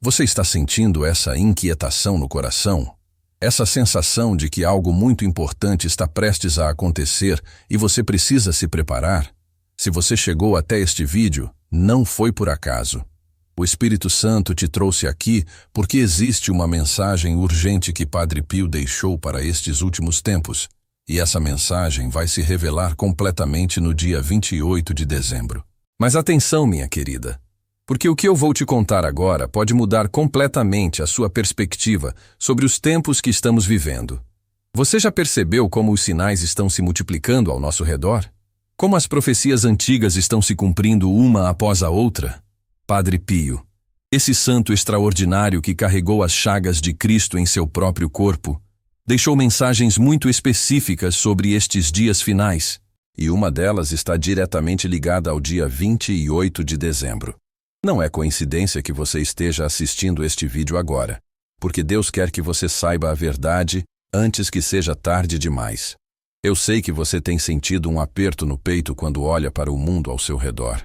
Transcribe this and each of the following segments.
Você está sentindo essa inquietação no coração? Essa sensação de que algo muito importante está prestes a acontecer e você precisa se preparar? Se você chegou até este vídeo, não foi por acaso. O Espírito Santo te trouxe aqui porque existe uma mensagem urgente que Padre Pio deixou para estes últimos tempos, e essa mensagem vai se revelar completamente no dia 28 de dezembro. Mas atenção, minha querida, porque o que eu vou te contar agora pode mudar completamente a sua perspectiva sobre os tempos que estamos vivendo. Você já percebeu como os sinais estão se multiplicando ao nosso redor? Como as profecias antigas estão se cumprindo uma após a outra? Padre Pio, esse santo extraordinário que carregou as chagas de Cristo em seu próprio corpo, deixou mensagens muito específicas sobre estes dias finais, e uma delas está diretamente ligada ao dia 28 de dezembro. Não é coincidência que você esteja assistindo este vídeo agora, porque Deus quer que você saiba a verdade antes que seja tarde demais. Eu sei que você tem sentido um aperto no peito quando olha para o mundo ao seu redor.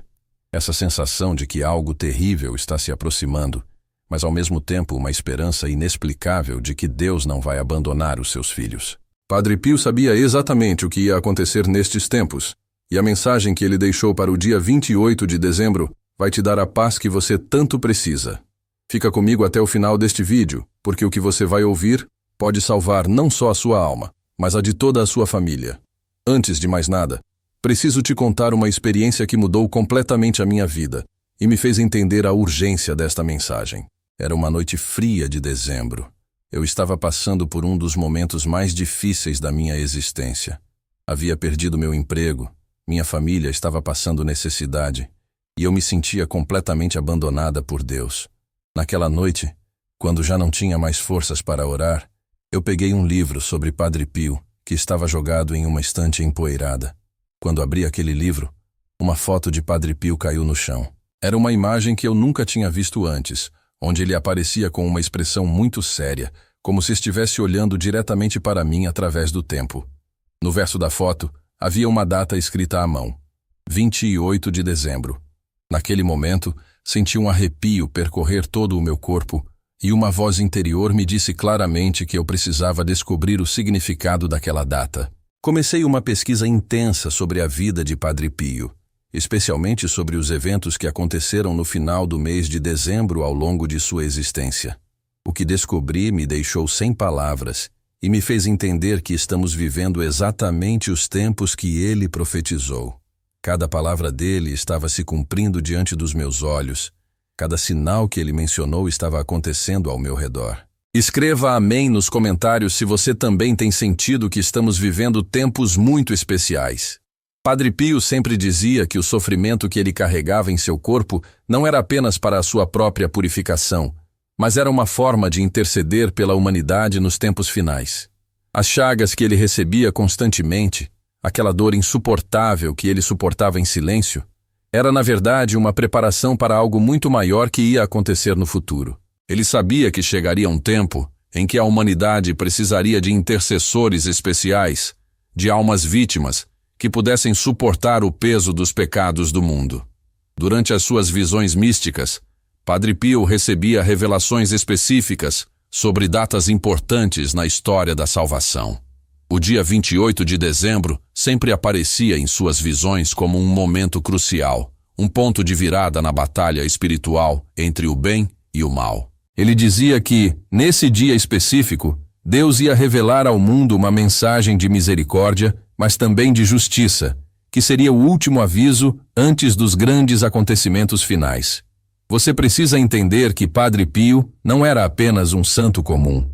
Essa sensação de que algo terrível está se aproximando, mas ao mesmo tempo uma esperança inexplicável de que Deus não vai abandonar os seus filhos. Padre Pio sabia exatamente o que ia acontecer nestes tempos, e a mensagem que ele deixou para o dia 28 de dezembro vai te dar a paz que você tanto precisa. Fica comigo até o final deste vídeo, porque o que você vai ouvir pode salvar não só a sua alma, mas a de toda a sua família. Antes de mais nada, preciso te contar uma experiência que mudou completamente a minha vida e me fez entender a urgência desta mensagem. Era uma noite fria de dezembro. Eu estava passando por um dos momentos mais difíceis da minha existência. Havia perdido meu emprego, minha família estava passando necessidade e eu me sentia completamente abandonada por Deus. Naquela noite, quando já não tinha mais forças para orar, eu peguei um livro sobre Padre Pio que estava jogado em uma estante empoeirada. Quando abri aquele livro, uma foto de Padre Pio caiu no chão. Era uma imagem que eu nunca tinha visto antes, onde ele aparecia com uma expressão muito séria, como se estivesse olhando diretamente para mim através do tempo. No verso da foto, havia uma data escrita à mão, 28 de dezembro. Naquele momento, senti um arrepio percorrer todo o meu corpo, e uma voz interior me disse claramente que eu precisava descobrir o significado daquela data. Comecei uma pesquisa intensa sobre a vida de Padre Pio, especialmente sobre os eventos que aconteceram no final do mês de dezembro ao longo de sua existência. O que descobri me deixou sem palavras e me fez entender que estamos vivendo exatamente os tempos que ele profetizou. Cada palavra dele estava se cumprindo diante dos meus olhos, cada sinal que ele mencionou estava acontecendo ao meu redor. Escreva amém nos comentários se você também tem sentido que estamos vivendo tempos muito especiais. Padre Pio sempre dizia que o sofrimento que ele carregava em seu corpo não era apenas para a sua própria purificação, mas era uma forma de interceder pela humanidade nos tempos finais. As chagas que ele recebia constantemente, aquela dor insuportável que ele suportava em silêncio, era na verdade uma preparação para algo muito maior que ia acontecer no futuro. Ele sabia que chegaria um tempo em que a humanidade precisaria de intercessores especiais, de almas vítimas, que pudessem suportar o peso dos pecados do mundo. Durante as suas visões místicas, Padre Pio recebia revelações específicas sobre datas importantes na história da salvação. O dia 28 de dezembro sempre aparecia em suas visões como um momento crucial, um ponto de virada na batalha espiritual entre o bem e o mal. Ele dizia que, nesse dia específico, Deus ia revelar ao mundo uma mensagem de misericórdia, mas também de justiça, que seria o último aviso antes dos grandes acontecimentos finais. Você precisa entender que Padre Pio não era apenas um santo comum.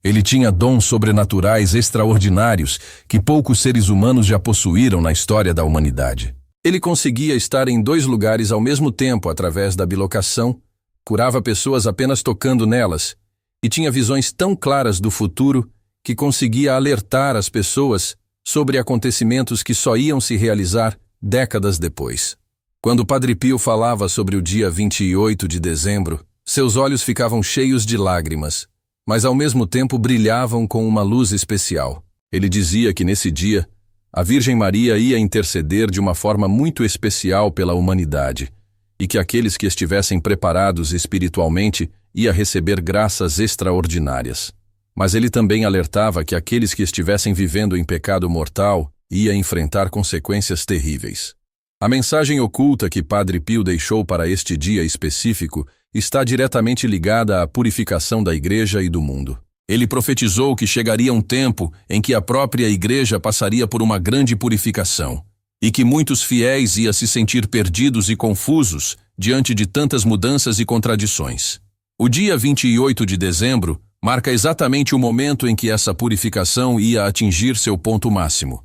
Ele tinha dons sobrenaturais extraordinários que poucos seres humanos já possuíram na história da humanidade. Ele conseguia estar em 2 lugares ao mesmo tempo através da bilocação, curava pessoas apenas tocando nelas, e tinha visões tão claras do futuro que conseguia alertar as pessoas sobre acontecimentos que só iam se realizar décadas depois. Quando Padre Pio falava sobre o dia 28 de dezembro, seus olhos ficavam cheios de lágrimas, mas ao mesmo tempo brilhavam com uma luz especial. Ele dizia que nesse dia, a Virgem Maria ia interceder de uma forma muito especial pela humanidade, e que aqueles que estivessem preparados espiritualmente ia receber graças extraordinárias. Mas ele também alertava que aqueles que estivessem vivendo em pecado mortal ia enfrentar consequências terríveis. A mensagem oculta que Padre Pio deixou para este dia específico está diretamente ligada à purificação da Igreja e do mundo. Ele profetizou que chegaria um tempo em que a própria Igreja passaria por uma grande purificação, e que muitos fiéis iam se sentir perdidos e confusos diante de tantas mudanças e contradições. O dia 28 de dezembro marca exatamente o momento em que essa purificação ia atingir seu ponto máximo.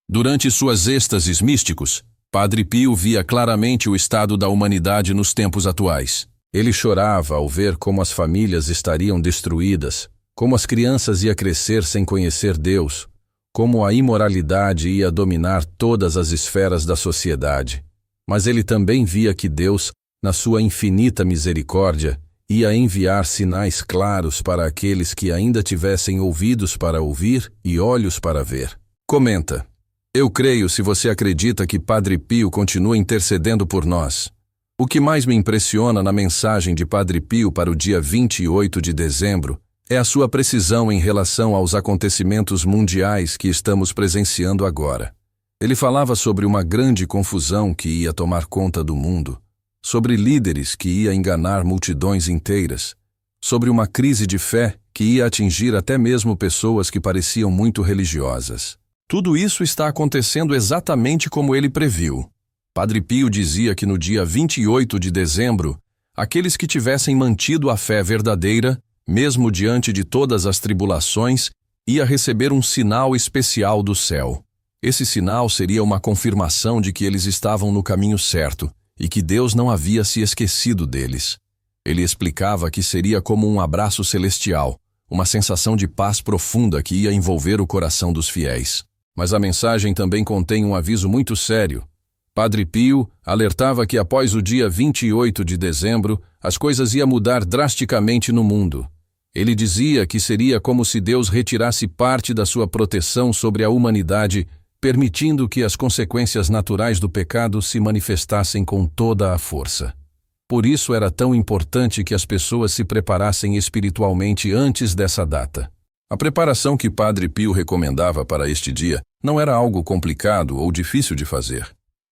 Durante suas êxtases místicos, Padre Pio via claramente o estado da humanidade nos tempos atuais. Ele chorava ao ver como as famílias estariam destruídas, como as crianças iam crescer sem conhecer Deus, como a imoralidade ia dominar todas as esferas da sociedade. Mas ele também via que Deus, na sua infinita misericórdia, ia enviar sinais claros para aqueles que ainda tivessem ouvidos para ouvir e olhos para ver. Comenta: eu creio se você acredita que Padre Pio continua intercedendo por nós. O que mais me impressiona na mensagem de Padre Pio para o dia 28 de dezembro é a sua precisão em relação aos acontecimentos mundiais que estamos presenciando agora. Ele falava sobre uma grande confusão que ia tomar conta do mundo, sobre líderes que ia enganar multidões inteiras, sobre uma crise de fé que ia atingir até mesmo pessoas que pareciam muito religiosas. Tudo isso está acontecendo exatamente como ele previu. Padre Pio dizia que no dia 28 de dezembro, aqueles que tivessem mantido a fé verdadeira, mesmo diante de todas as tribulações, ia receber um sinal especial do céu. Esse sinal seria uma confirmação de que eles estavam no caminho certo e que Deus não havia se esquecido deles. Ele explicava que seria como um abraço celestial, uma sensação de paz profunda que ia envolver o coração dos fiéis. Mas a mensagem também contém um aviso muito sério. Padre Pio alertava que após o dia 28 de dezembro, as coisas iam mudar drasticamente no mundo. Ele dizia que seria como se Deus retirasse parte da sua proteção sobre a humanidade, permitindo que as consequências naturais do pecado se manifestassem com toda a força. Por isso era tão importante que as pessoas se preparassem espiritualmente antes dessa data. A preparação que Padre Pio recomendava para este dia não era algo complicado ou difícil de fazer.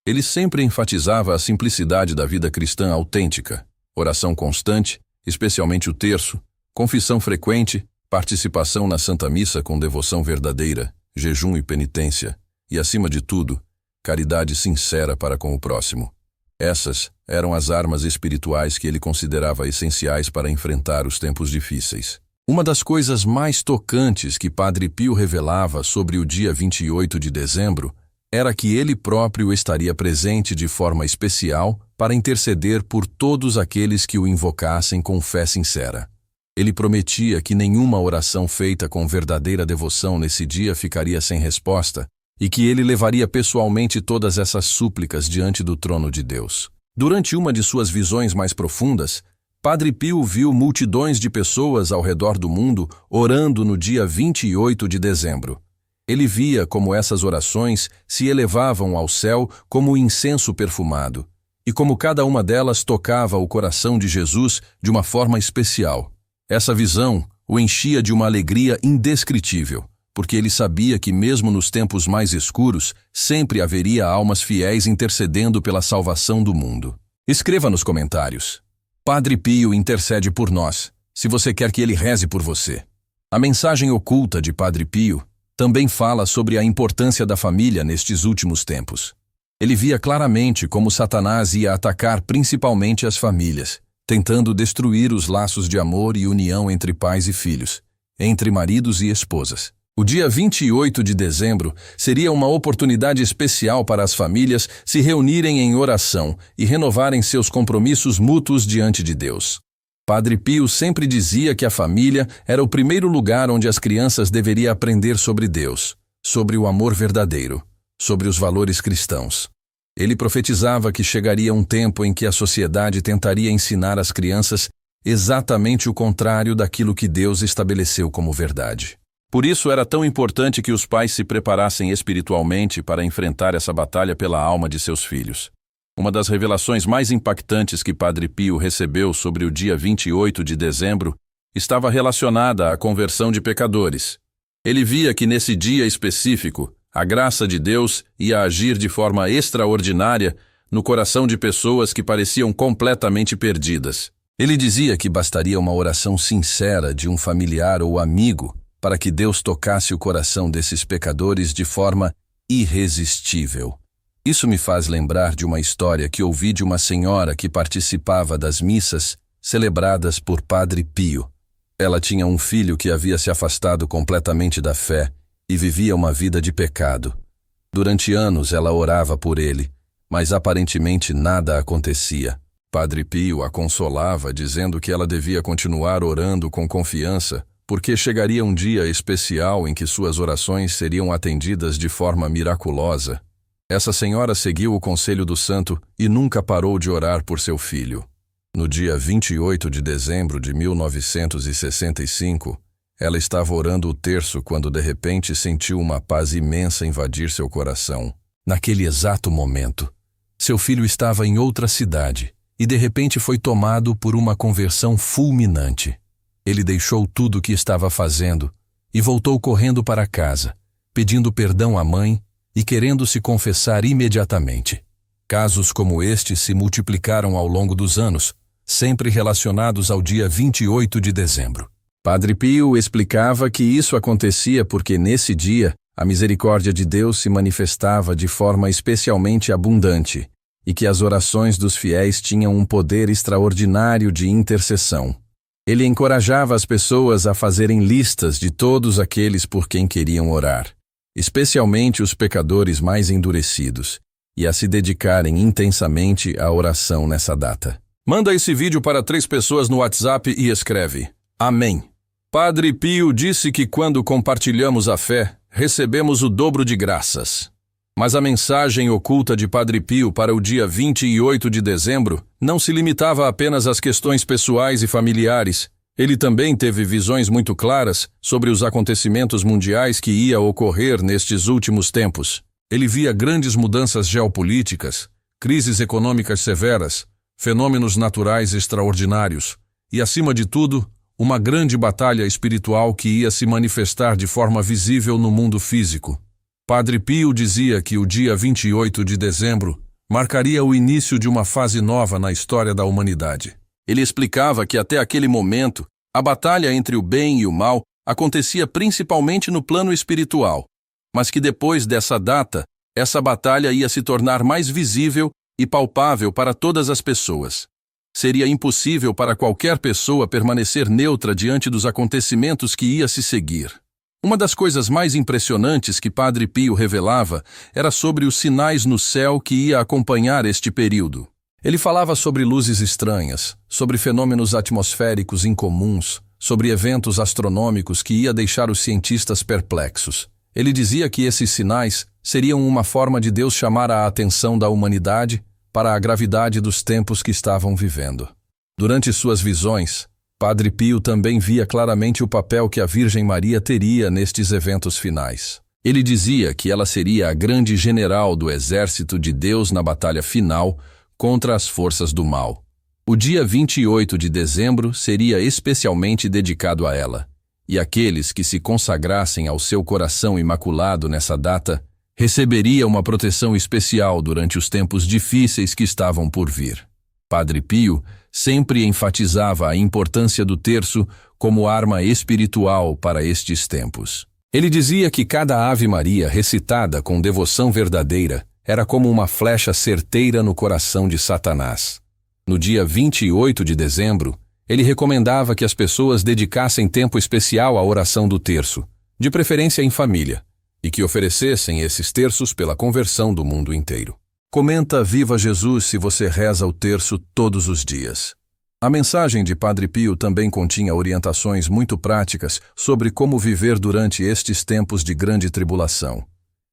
Ele sempre enfatizava a simplicidade da vida cristã autêntica, oração constante, especialmente o terço, confissão frequente, participação na Santa Missa com devoção verdadeira, jejum e penitência, e, acima de tudo, caridade sincera para com o próximo. Essas eram as armas espirituais que ele considerava essenciais para enfrentar os tempos difíceis. Uma das coisas mais tocantes que Padre Pio revelava sobre o dia 28 de dezembro era que ele próprio estaria presente de forma especial para interceder por todos aqueles que o invocassem com fé sincera. Ele prometia que nenhuma oração feita com verdadeira devoção nesse dia ficaria sem resposta e que ele levaria pessoalmente todas essas súplicas diante do trono de Deus. Durante uma de suas visões mais profundas, Padre Pio viu multidões de pessoas ao redor do mundo orando no dia 28 de dezembro. Ele via como essas orações se elevavam ao céu como incenso perfumado, e como cada uma delas tocava o coração de Jesus de uma forma especial. Essa visão o enchia de uma alegria indescritível, porque ele sabia que mesmo nos tempos mais escuros, sempre haveria almas fiéis intercedendo pela salvação do mundo. Escreva nos comentários: Padre Pio intercede por nós, se você quer que ele reze por você. A mensagem oculta de Padre Pio também fala sobre a importância da família nestes últimos tempos. Ele via claramente como Satanás ia atacar principalmente as famílias, tentando destruir os laços de amor e união entre pais e filhos, entre maridos e esposas. O dia 28 de dezembro seria uma oportunidade especial para as famílias se reunirem em oração e renovarem seus compromissos mútuos diante de Deus. Padre Pio sempre dizia que a família era o primeiro lugar onde as crianças deveriam aprender sobre Deus, sobre o amor verdadeiro, sobre os valores cristãos. Ele profetizava que chegaria um tempo em que a sociedade tentaria ensinar às crianças exatamente o contrário daquilo que Deus estabeleceu como verdade. Por isso era tão importante que os pais se preparassem espiritualmente para enfrentar essa batalha pela alma de seus filhos. Uma das revelações mais impactantes que Padre Pio recebeu sobre o dia 28 de dezembro estava relacionada à conversão de pecadores. Ele via que nesse dia específico, a graça de Deus ia agir de forma extraordinária no coração de pessoas que pareciam completamente perdidas. Ele dizia que bastaria uma oração sincera de um familiar ou amigo para que Deus tocasse o coração desses pecadores de forma irresistível. Isso me faz lembrar de uma história que ouvi de uma senhora que participava das missas celebradas por Padre Pio. Ela tinha um filho que havia se afastado completamente da fé e vivia uma vida de pecado. Durante anos ela orava por ele, mas aparentemente nada acontecia. Padre Pio a consolava, dizendo que ela devia continuar orando com confiança, porque chegaria um dia especial em que suas orações seriam atendidas de forma miraculosa. Essa senhora seguiu o conselho do santo e nunca parou de orar por seu filho. No dia 28 de dezembro de 1965, ela estava orando o terço quando de repente sentiu uma paz imensa invadir seu coração. Naquele exato momento, seu filho estava em outra cidade e de repente foi tomado por uma conversão fulminante. Ele deixou tudo o que estava fazendo e voltou correndo para casa, pedindo perdão à mãe e querendo se confessar imediatamente. Casos como este se multiplicaram ao longo dos anos, sempre relacionados ao dia 28 de dezembro. Padre Pio explicava que isso acontecia porque nesse dia a misericórdia de Deus se manifestava de forma especialmente abundante e que as orações dos fiéis tinham um poder extraordinário de intercessão. Ele encorajava as pessoas a fazerem listas de todos aqueles por quem queriam orar, especialmente os pecadores mais endurecidos, e a se dedicarem intensamente à oração nessa data. Manda esse vídeo para 3 pessoas no WhatsApp e escreve: Amém. Padre Pio disse que quando compartilhamos a fé, recebemos o dobro de graças. Mas a mensagem oculta de Padre Pio para o dia 28 de dezembro não se limitava apenas às questões pessoais e familiares. Ele também teve visões muito claras sobre os acontecimentos mundiais que ia ocorrer nestes últimos tempos. Ele via grandes mudanças geopolíticas, crises econômicas severas, fenômenos naturais extraordinários e, acima de tudo, uma grande batalha espiritual que ia se manifestar de forma visível no mundo físico. Padre Pio dizia que o dia 28 de dezembro marcaria o início de uma fase nova na história da humanidade. Ele explicava que até aquele momento, a batalha entre o bem e o mal acontecia principalmente no plano espiritual, mas que depois dessa data, essa batalha ia se tornar mais visível e palpável para todas as pessoas. Seria impossível para qualquer pessoa permanecer neutra diante dos acontecimentos que ia se seguir. Uma das coisas mais impressionantes que Padre Pio revelava era sobre os sinais no céu que ia acompanhar este período. Ele falava sobre luzes estranhas, sobre fenômenos atmosféricos incomuns, sobre eventos astronômicos que ia deixar os cientistas perplexos. Ele dizia que esses sinais seriam uma forma de Deus chamar a atenção da humanidade para a gravidade dos tempos que estavam vivendo. Durante suas visões, Padre Pio também via claramente o papel que a Virgem Maria teria nestes eventos finais. Ele dizia que ela seria a grande general do exército de Deus na batalha final contra as forças do mal. O dia 28 de dezembro seria especialmente dedicado a ela, e aqueles que se consagrassem ao seu coração imaculado nessa data receberia uma proteção especial durante os tempos difíceis que estavam por vir. Padre Pio sempre enfatizava a importância do terço como arma espiritual para estes tempos. Ele dizia que cada Ave Maria recitada com devoção verdadeira era como uma flecha certeira no coração de Satanás. No dia 28 de dezembro, ele recomendava que as pessoas dedicassem tempo especial à oração do terço, de preferência em família, e que oferecessem esses terços pela conversão do mundo inteiro. Comenta Viva Jesus se você reza o terço todos os dias. A mensagem de Padre Pio também continha orientações muito práticas sobre como viver durante estes tempos de grande tribulação.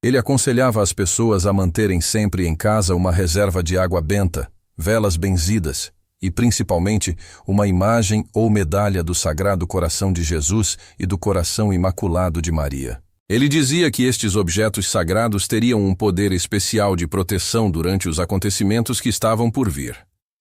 Ele aconselhava as pessoas a manterem sempre em casa uma reserva de água benta, velas benzidas e, principalmente, uma imagem ou medalha do Sagrado Coração de Jesus e do Coração Imaculado de Maria. Ele dizia que estes objetos sagrados teriam um poder especial de proteção durante os acontecimentos que estavam por vir.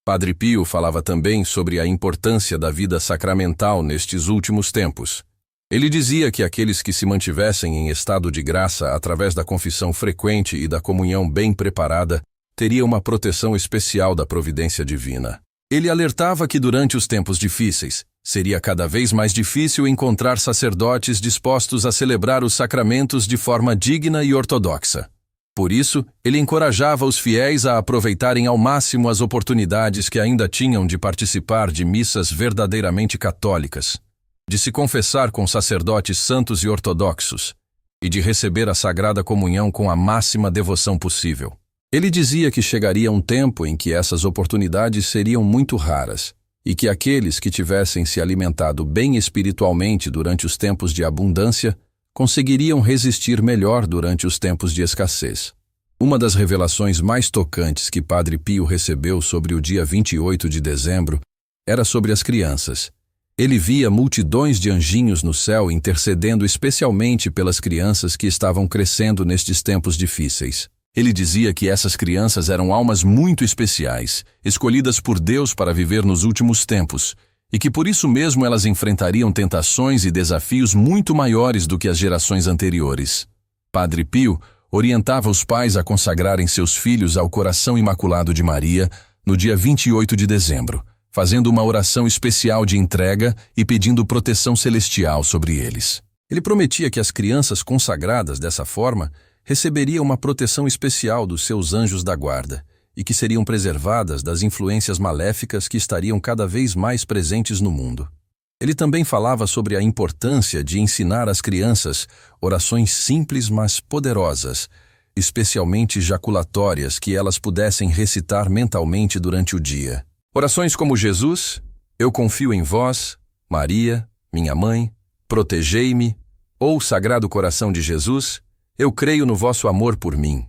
Padre Pio falava também sobre a importância da vida sacramental nestes últimos tempos. Ele dizia que aqueles que se mantivessem em estado de graça através da confissão frequente e da comunhão bem preparada teriam uma proteção especial da providência divina. Ele alertava que durante os tempos difíceis, seria cada vez mais difícil encontrar sacerdotes dispostos a celebrar os sacramentos de forma digna e ortodoxa. Por isso, ele encorajava os fiéis a aproveitarem ao máximo as oportunidades que ainda tinham de participar de missas verdadeiramente católicas, de se confessar com sacerdotes santos e ortodoxos, e de receber a Sagrada Comunhão com a máxima devoção possível. Ele dizia que chegaria um tempo em que essas oportunidades seriam muito raras, e que aqueles que tivessem se alimentado bem espiritualmente durante os tempos de abundância conseguiriam resistir melhor durante os tempos de escassez. Uma das revelações mais tocantes que Padre Pio recebeu sobre o dia 28 de dezembro era sobre as crianças. Ele via multidões de anjinhos no céu intercedendo especialmente pelas crianças que estavam crescendo nestes tempos difíceis. Ele dizia que essas crianças eram almas muito especiais, escolhidas por Deus para viver nos últimos tempos, e que por isso mesmo elas enfrentariam tentações e desafios muito maiores do que as gerações anteriores. Padre Pio orientava os pais a consagrarem seus filhos ao coração imaculado de Maria no dia 28 de dezembro, fazendo uma oração especial de entrega e pedindo proteção celestial sobre eles. Ele prometia que as crianças consagradas dessa forma receberiam uma proteção especial dos seus anjos da guarda, e que seriam preservadas das influências maléficas que estariam cada vez mais presentes no mundo. Ele também falava sobre a importância de ensinar às crianças orações simples mas poderosas, especialmente jaculatórias que elas pudessem recitar mentalmente durante o dia. Orações como Jesus, eu confio em vós, Maria, minha mãe, protegei-me, ou Sagrado Coração de Jesus, eu creio no vosso amor por mim.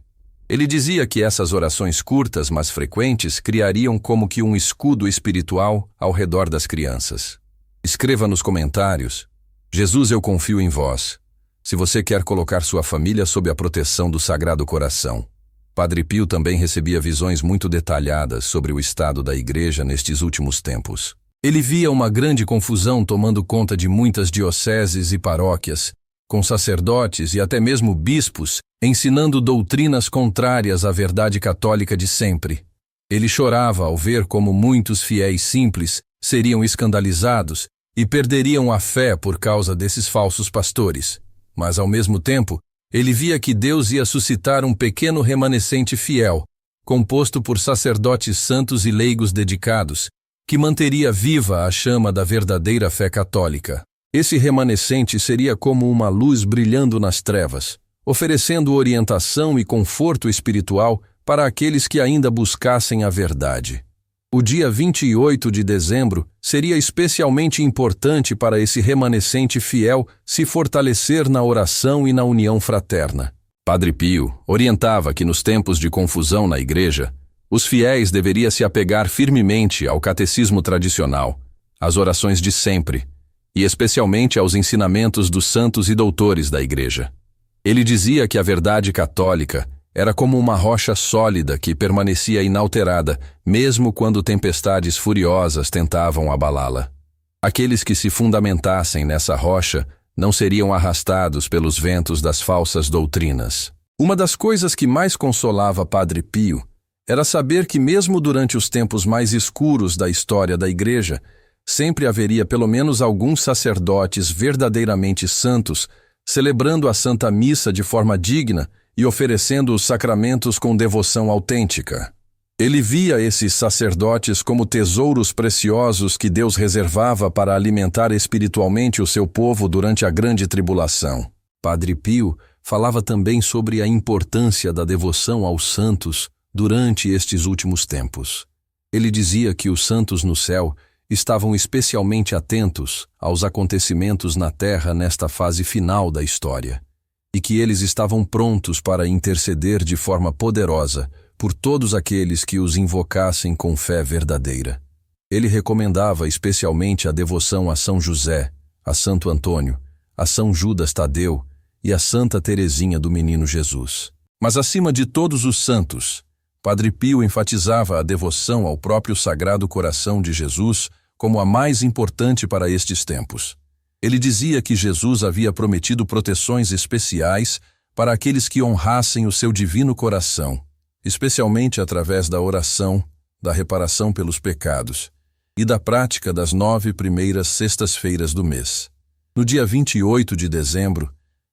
Ele dizia que essas orações curtas, mas frequentes, criariam como que um escudo espiritual ao redor das crianças. Escreva nos comentários: Jesus, eu confio em vós, se você quer colocar sua família sob a proteção do Sagrado Coração. Padre Pio também recebia visões muito detalhadas sobre o estado da Igreja nestes últimos tempos. Ele via uma grande confusão tomando conta de muitas dioceses e paróquias, com sacerdotes e até mesmo bispos ensinando doutrinas contrárias à verdade católica de sempre. Ele chorava ao ver como muitos fiéis simples seriam escandalizados e perderiam a fé por causa desses falsos pastores. Mas, ao mesmo tempo, ele via que Deus ia suscitar um pequeno remanescente fiel, composto por sacerdotes santos e leigos dedicados, que manteria viva a chama da verdadeira fé católica. Esse remanescente seria como uma luz brilhando nas trevas, oferecendo orientação e conforto espiritual para aqueles que ainda buscassem a verdade. O dia 28 de dezembro seria especialmente importante para esse remanescente fiel se fortalecer na oração e na união fraterna. Padre Pio orientava que nos tempos de confusão na Igreja, os fiéis deveriam se apegar firmemente ao catecismo tradicional, às orações de sempre, e especialmente aos ensinamentos dos santos e doutores da Igreja. Ele dizia que a verdade católica era como uma rocha sólida que permanecia inalterada, mesmo quando tempestades furiosas tentavam abalá-la. Aqueles que se fundamentassem nessa rocha não seriam arrastados pelos ventos das falsas doutrinas. Uma das coisas que mais consolava Padre Pio era saber que mesmo durante os tempos mais escuros da história da Igreja, sempre haveria pelo menos alguns sacerdotes verdadeiramente santos celebrando a Santa Missa de forma digna e oferecendo os sacramentos com devoção autêntica. Ele via esses sacerdotes como tesouros preciosos que Deus reservava para alimentar espiritualmente o seu povo durante a grande tribulação. Padre Pio falava também sobre a importância da devoção aos santos durante estes últimos tempos. Ele dizia que os santos no céu estavam especialmente atentos aos acontecimentos na terra nesta fase final da história, e que eles estavam prontos para interceder de forma poderosa por todos aqueles que os invocassem com fé verdadeira. Ele recomendava especialmente a devoção a São José, a Santo Antônio, a São Judas Tadeu e a Santa Teresinha do Menino Jesus. Mas acima de todos os santos, Padre Pio enfatizava a devoção ao próprio Sagrado Coração de Jesus como a mais importante para estes tempos. Ele dizia que Jesus havia prometido proteções especiais para aqueles que honrassem o seu divino coração, especialmente através da oração, da reparação pelos pecados e da prática das 9 primeiras sextas-feiras do mês. No dia 28 de dezembro,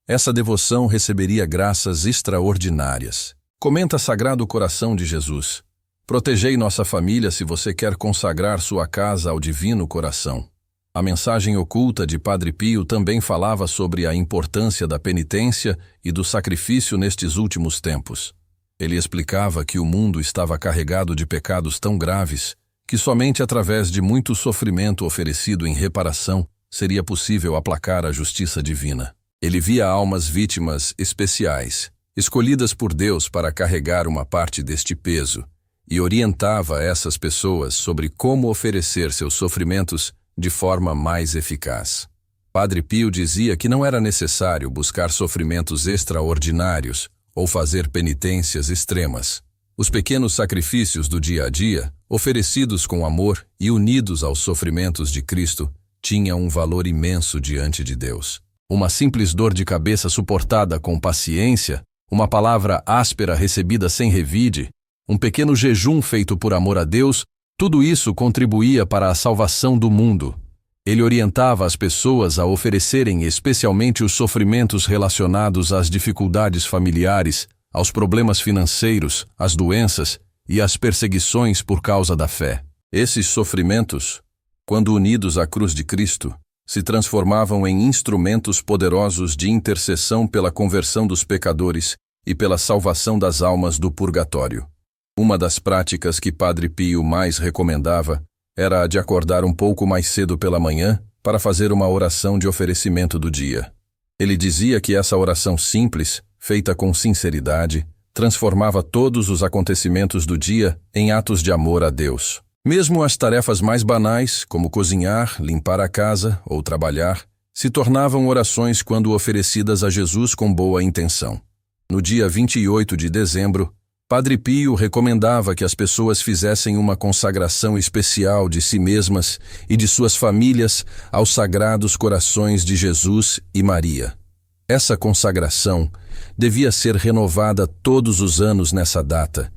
essa devoção receberia graças extraordinárias. Comenta Sagrado Coração de Jesus: protegei nossa família se você quer consagrar sua casa ao Divino Coração. A mensagem oculta de Padre Pio também falava sobre a importância da penitência e do sacrifício nestes últimos tempos. Ele explicava que o mundo estava carregado de pecados tão graves que somente através de muito sofrimento oferecido em reparação seria possível aplacar a justiça divina. Ele via almas vítimas especiais, escolhidas por Deus para carregar uma parte deste peso, e orientava essas pessoas sobre como oferecer seus sofrimentos de forma mais eficaz. Padre Pio dizia que não era necessário buscar sofrimentos extraordinários ou fazer penitências extremas. Os pequenos sacrifícios do dia a dia, oferecidos com amor e unidos aos sofrimentos de Cristo, tinham um valor imenso diante de Deus. Uma simples dor de cabeça suportada com paciência, uma palavra áspera recebida sem revide, um pequeno jejum feito por amor a Deus, tudo isso contribuía para a salvação do mundo. Ele orientava as pessoas a oferecerem especialmente os sofrimentos relacionados às dificuldades familiares, aos problemas financeiros, às doenças e às perseguições por causa da fé. Esses sofrimentos, quando unidos à cruz de Cristo, se transformavam em instrumentos poderosos de intercessão pela conversão dos pecadores e pela salvação das almas do purgatório. Uma das práticas que Padre Pio mais recomendava era a de acordar um pouco mais cedo pela manhã para fazer uma oração de oferecimento do dia. Ele dizia que essa oração simples, feita com sinceridade, transformava todos os acontecimentos do dia em atos de amor a Deus. Mesmo as tarefas mais banais, como cozinhar, limpar a casa ou trabalhar, se tornavam orações quando oferecidas a Jesus com boa intenção. No dia 28 de dezembro, Padre Pio recomendava que as pessoas fizessem uma consagração especial de si mesmas e de suas famílias aos Sagrados Corações de Jesus e Maria. Essa consagração devia ser renovada todos os anos nessa data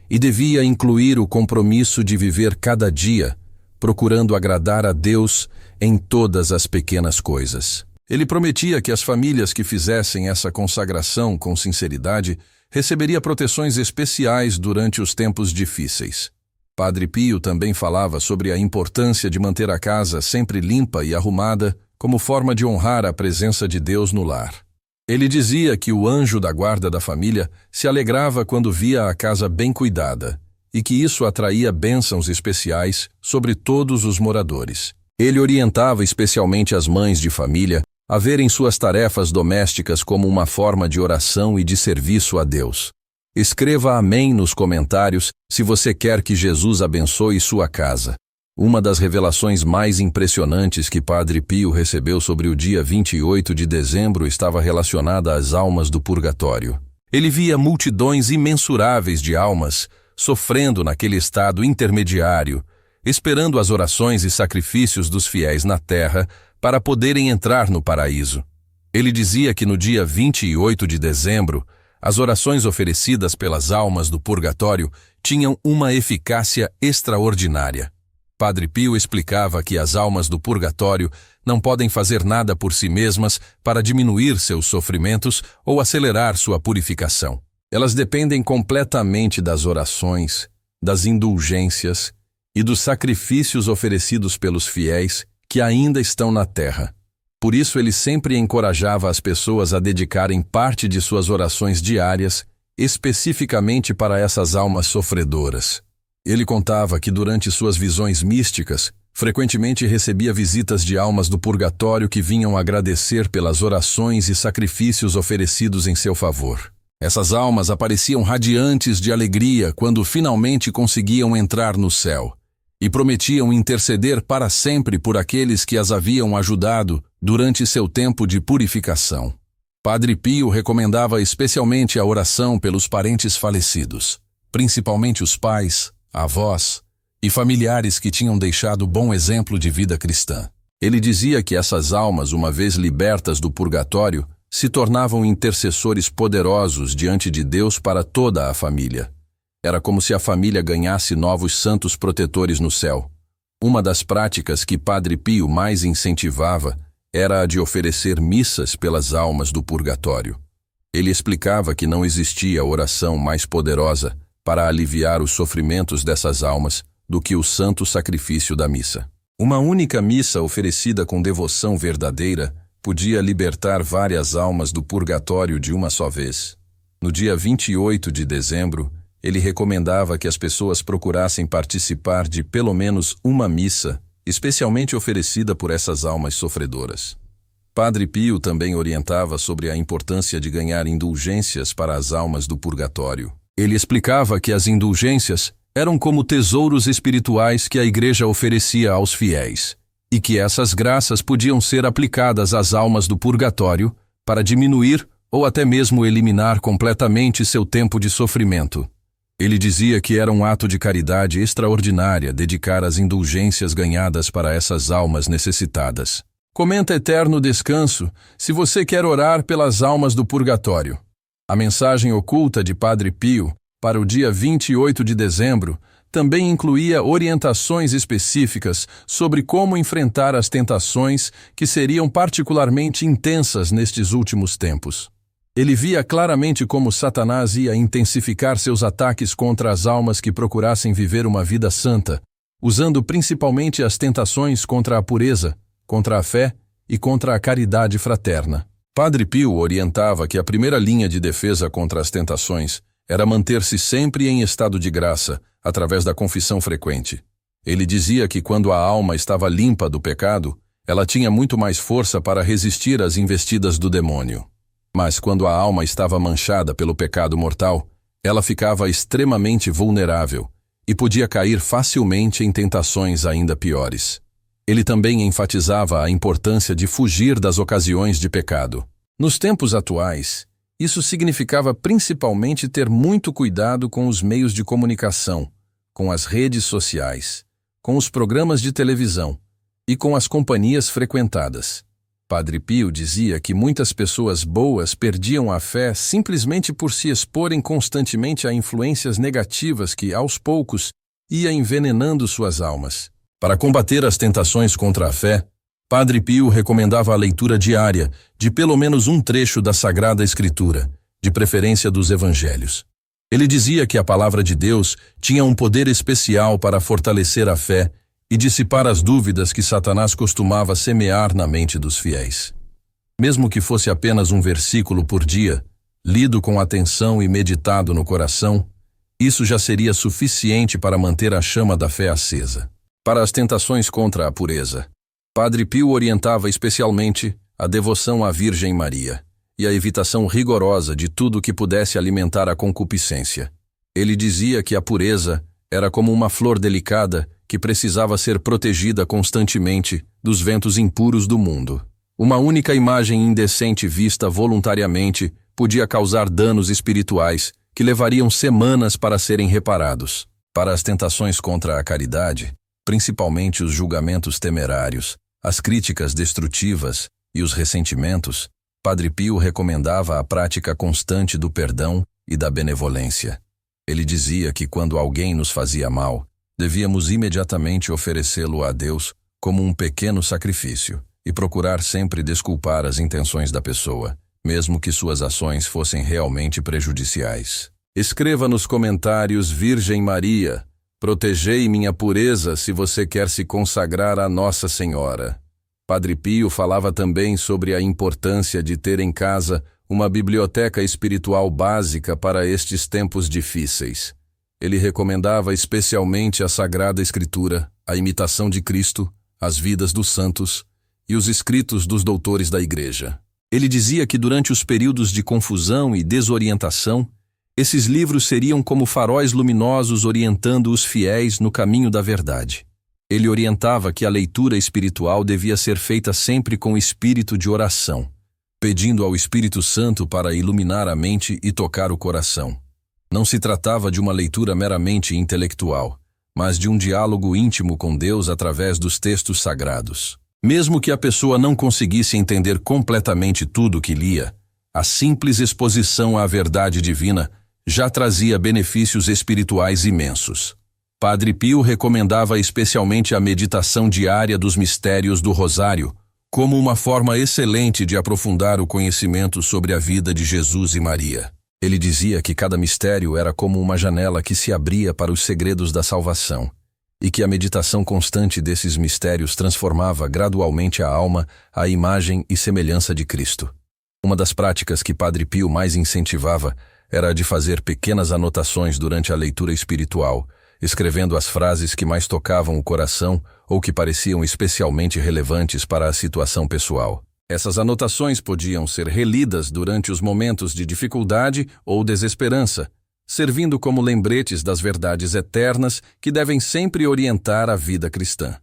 e devia incluir o compromisso de viver cada dia, procurando agradar a Deus em todas as pequenas coisas. Ele prometia que as famílias que fizessem essa consagração com sinceridade receberia proteções especiais durante os tempos difíceis. Padre Pio também falava sobre a importância de manter a casa sempre limpa e arrumada como forma de honrar a presença de Deus no lar. Ele dizia que o anjo da guarda da família se alegrava quando via a casa bem cuidada e que isso atraía bênçãos especiais sobre todos os moradores. Ele orientava especialmente as mães de família a verem suas tarefas domésticas como uma forma de oração e de serviço a Deus. Escreva amém nos comentários se você quer que Jesus abençoe sua casa. Uma das revelações mais impressionantes que Padre Pio recebeu sobre o dia 28 de dezembro estava relacionada às almas do purgatório. Ele via multidões imensuráveis de almas sofrendo naquele estado intermediário, esperando as orações e sacrifícios dos fiéis na terra para poderem entrar no paraíso. Ele dizia que no dia 28 de dezembro, as orações oferecidas pelas almas do purgatório tinham uma eficácia extraordinária. Padre Pio explicava que as almas do purgatório não podem fazer nada por si mesmas para diminuir seus sofrimentos ou acelerar sua purificação. Elas dependem completamente das orações, das indulgências e dos sacrifícios oferecidos pelos fiéis que ainda estão na terra. Por isso ele sempre encorajava as pessoas a dedicarem parte de suas orações diárias especificamente para essas almas sofredoras. Ele contava que durante suas visões místicas, frequentemente recebia visitas de almas do purgatório que vinham agradecer pelas orações e sacrifícios oferecidos em seu favor. Essas almas apareciam radiantes de alegria quando finalmente conseguiam entrar no céu e prometiam interceder para sempre por aqueles que as haviam ajudado durante seu tempo de purificação. Padre Pio recomendava especialmente a oração pelos parentes falecidos, principalmente os pais, avós e familiares que tinham deixado bom exemplo de vida cristã. Ele dizia que essas almas, uma vez libertas do purgatório, se tornavam intercessores poderosos diante de Deus para toda a família. Era como se a família ganhasse novos santos protetores no céu. Uma das práticas que Padre Pio mais incentivava era a de oferecer missas pelas almas do purgatório. Ele explicava que não existia oração mais poderosa para aliviar os sofrimentos dessas almas do que o santo sacrifício da missa. Uma única missa oferecida com devoção verdadeira podia libertar várias almas do purgatório de uma só vez. No dia 28 de dezembro, ele recomendava que as pessoas procurassem participar de pelo menos uma missa, especialmente oferecida por essas almas sofredoras. Padre Pio também orientava sobre a importância de ganhar indulgências para as almas do purgatório. Ele explicava que as indulgências eram como tesouros espirituais que a Igreja oferecia aos fiéis, e que essas graças podiam ser aplicadas às almas do purgatório para diminuir ou até mesmo eliminar completamente seu tempo de sofrimento. Ele dizia que era um ato de caridade extraordinária dedicar as indulgências ganhadas para essas almas necessitadas. Comenta Eterno Descanso, se você quer orar pelas almas do purgatório. A mensagem oculta de Padre Pio para o dia 28 de dezembro também incluía orientações específicas sobre como enfrentar as tentações que seriam particularmente intensas nestes últimos tempos. Ele via claramente como Satanás ia intensificar seus ataques contra as almas que procurassem viver uma vida santa, usando principalmente as tentações contra a pureza, contra a fé e contra a caridade fraterna. Padre Pio orientava que a primeira linha de defesa contra as tentações era manter-se sempre em estado de graça, através da confissão frequente. Ele dizia que quando a alma estava limpa do pecado, ela tinha muito mais força para resistir às investidas do demônio. Mas quando a alma estava manchada pelo pecado mortal, ela ficava extremamente vulnerável e podia cair facilmente em tentações ainda piores. Ele também enfatizava a importância de fugir das ocasiões de pecado. Nos tempos atuais, isso significava principalmente ter muito cuidado com os meios de comunicação, com as redes sociais, com os programas de televisão e com as companhias frequentadas. Padre Pio dizia que muitas pessoas boas perdiam a fé simplesmente por se exporem constantemente a influências negativas que, aos poucos, ia envenenando suas almas. Para combater as tentações contra a fé, Padre Pio recomendava a leitura diária de pelo menos um trecho da Sagrada Escritura, de preferência dos Evangelhos. Ele dizia que a palavra de Deus tinha um poder especial para fortalecer a fé e dissipar as dúvidas que Satanás costumava semear na mente dos fiéis. Mesmo que fosse apenas um versículo por dia, lido com atenção e meditado no coração, isso já seria suficiente para manter a chama da fé acesa. Para as tentações contra a pureza, Padre Pio orientava especialmente a devoção à Virgem Maria e a evitação rigorosa de tudo que pudesse alimentar a concupiscência. Ele dizia que a pureza era como uma flor delicada que precisava ser protegida constantemente dos ventos impuros do mundo. Uma única imagem indecente vista voluntariamente podia causar danos espirituais que levariam semanas para serem reparados. Para as tentações contra a caridade, principalmente os julgamentos temerários, as críticas destrutivas e os ressentimentos, Padre Pio recomendava a prática constante do perdão e da benevolência. Ele dizia que quando alguém nos fazia mal, devíamos imediatamente oferecê-lo a Deus como um pequeno sacrifício e procurar sempre desculpar as intenções da pessoa, mesmo que suas ações fossem realmente prejudiciais. Escreva nos comentários: Virgem Maria, protegei minha pureza se você quer se consagrar a Nossa Senhora. Padre Pio falava também sobre a importância de ter em casa uma biblioteca espiritual básica para estes tempos difíceis. Ele recomendava especialmente a Sagrada Escritura, a imitação de Cristo, as vidas dos santos e os escritos dos doutores da Igreja. Ele dizia que durante os períodos de confusão e desorientação, esses livros seriam como faróis luminosos orientando os fiéis no caminho da verdade. Ele orientava que a leitura espiritual devia ser feita sempre com espírito de oração, pedindo ao Espírito Santo para iluminar a mente e tocar o coração. Não se tratava de uma leitura meramente intelectual, mas de um diálogo íntimo com Deus através dos textos sagrados. Mesmo que a pessoa não conseguisse entender completamente tudo o que lia, a simples exposição à verdade divina já trazia benefícios espirituais imensos. Padre Pio recomendava especialmente a meditação diária dos mistérios do Rosário, como uma forma excelente de aprofundar o conhecimento sobre a vida de Jesus e Maria. Ele dizia que cada mistério era como uma janela que se abria para os segredos da salvação, e que a meditação constante desses mistérios transformava gradualmente a alma à imagem e semelhança de Cristo. Uma das práticas que Padre Pio mais incentivava era a de fazer pequenas anotações durante a leitura espiritual, escrevendo as frases que mais tocavam o coração ou que pareciam especialmente relevantes para a situação pessoal. Essas anotações podiam ser relidas durante os momentos de dificuldade ou desesperança, servindo como lembretes das verdades eternas que devem sempre orientar a vida cristã.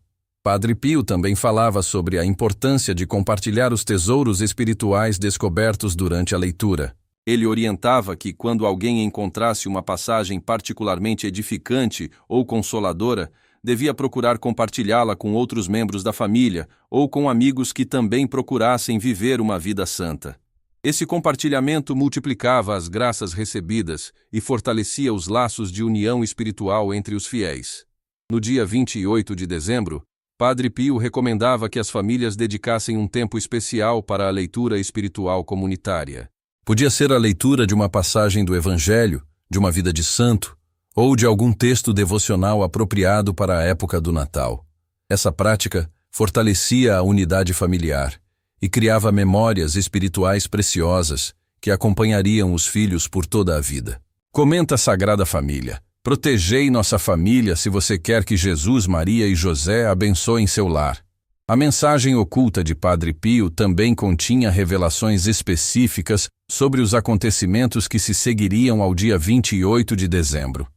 Padre Pio também falava sobre a importância de compartilhar os tesouros espirituais descobertos durante a leitura. Ele orientava que, quando alguém encontrasse uma passagem particularmente edificante ou consoladora, devia procurar compartilhá-la com outros membros da família ou com amigos que também procurassem viver uma vida santa. Esse compartilhamento multiplicava as graças recebidas e fortalecia os laços de união espiritual entre os fiéis. No dia 28 de dezembro, Padre Pio recomendava que as famílias dedicassem um tempo especial para a leitura espiritual comunitária. Podia ser a leitura de uma passagem do Evangelho, de uma vida de santo, ou de algum texto devocional apropriado para a época do Natal. Essa prática fortalecia a unidade familiar e criava memórias espirituais preciosas que acompanhariam os filhos por toda a vida. Comenta a Sagrada Família: protegei nossa família se você quer que Jesus, Maria e José abençoem seu lar. A mensagem oculta de Padre Pio também continha revelações específicas sobre os acontecimentos que se seguiriam ao dia 28 de dezembro.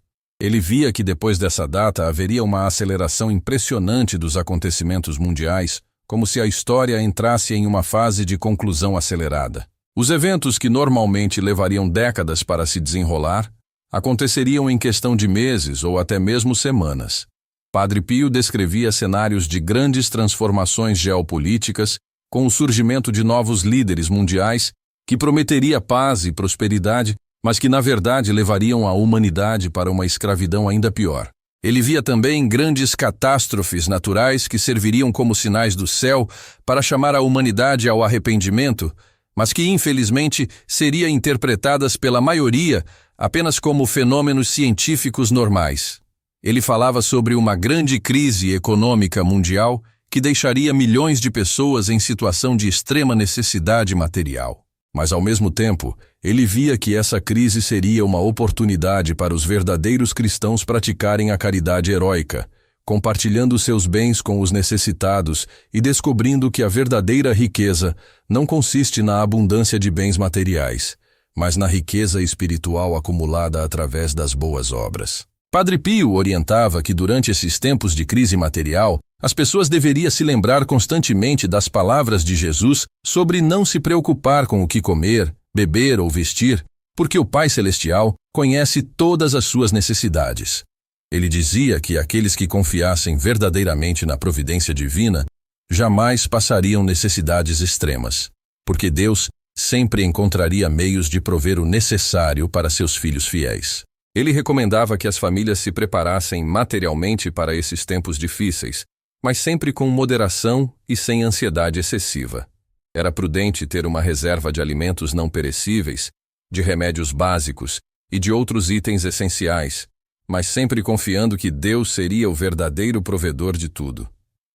Ele via que depois dessa data haveria uma aceleração impressionante dos acontecimentos mundiais, como se a história entrasse em uma fase de conclusão acelerada. Os eventos que normalmente levariam décadas para se desenrolar, aconteceriam em questão de meses ou até mesmo semanas. Padre Pio descrevia cenários de grandes transformações geopolíticas, com o surgimento de novos líderes mundiais que prometeria paz e prosperidade, mas que na verdade levariam a humanidade para uma escravidão ainda pior. Ele via também grandes catástrofes naturais que serviriam como sinais do céu para chamar a humanidade ao arrependimento, mas que infelizmente seriam interpretadas pela maioria apenas como fenômenos científicos normais. Ele falava sobre uma grande crise econômica mundial que deixaria milhões de pessoas em situação de extrema necessidade material. Mas, ao mesmo tempo, ele via que essa crise seria uma oportunidade para os verdadeiros cristãos praticarem a caridade heróica, compartilhando seus bens com os necessitados e descobrindo que a verdadeira riqueza não consiste na abundância de bens materiais, mas na riqueza espiritual acumulada através das boas obras. Padre Pio orientava que durante esses tempos de crise material, as pessoas deveriam se lembrar constantemente das palavras de Jesus sobre não se preocupar com o que comer, beber ou vestir, porque o Pai Celestial conhece todas as suas necessidades. Ele dizia que aqueles que confiassem verdadeiramente na providência divina jamais passariam necessidades extremas, porque Deus sempre encontraria meios de prover o necessário para seus filhos fiéis. Ele recomendava que as famílias se preparassem materialmente para esses tempos difíceis, mas sempre com moderação e sem ansiedade excessiva. Era prudente ter uma reserva de alimentos não perecíveis, de remédios básicos e de outros itens essenciais, mas sempre confiando que Deus seria o verdadeiro provedor de tudo.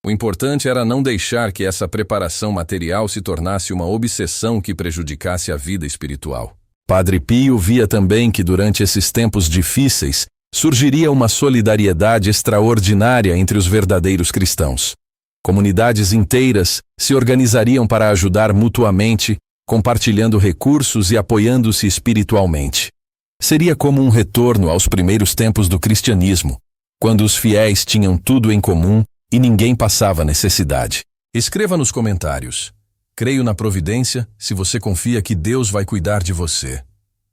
O importante era não deixar que essa preparação material se tornasse uma obsessão que prejudicasse a vida espiritual. Padre Pio via também que durante esses tempos difíceis surgiria uma solidariedade extraordinária entre os verdadeiros cristãos. Comunidades inteiras se organizariam para ajudar mutuamente, compartilhando recursos e apoiando-se espiritualmente. Seria como um retorno aos primeiros tempos do cristianismo, quando os fiéis tinham tudo em comum e ninguém passava necessidade. Escreva nos comentários: Creio na providência se você confia que Deus vai cuidar de você.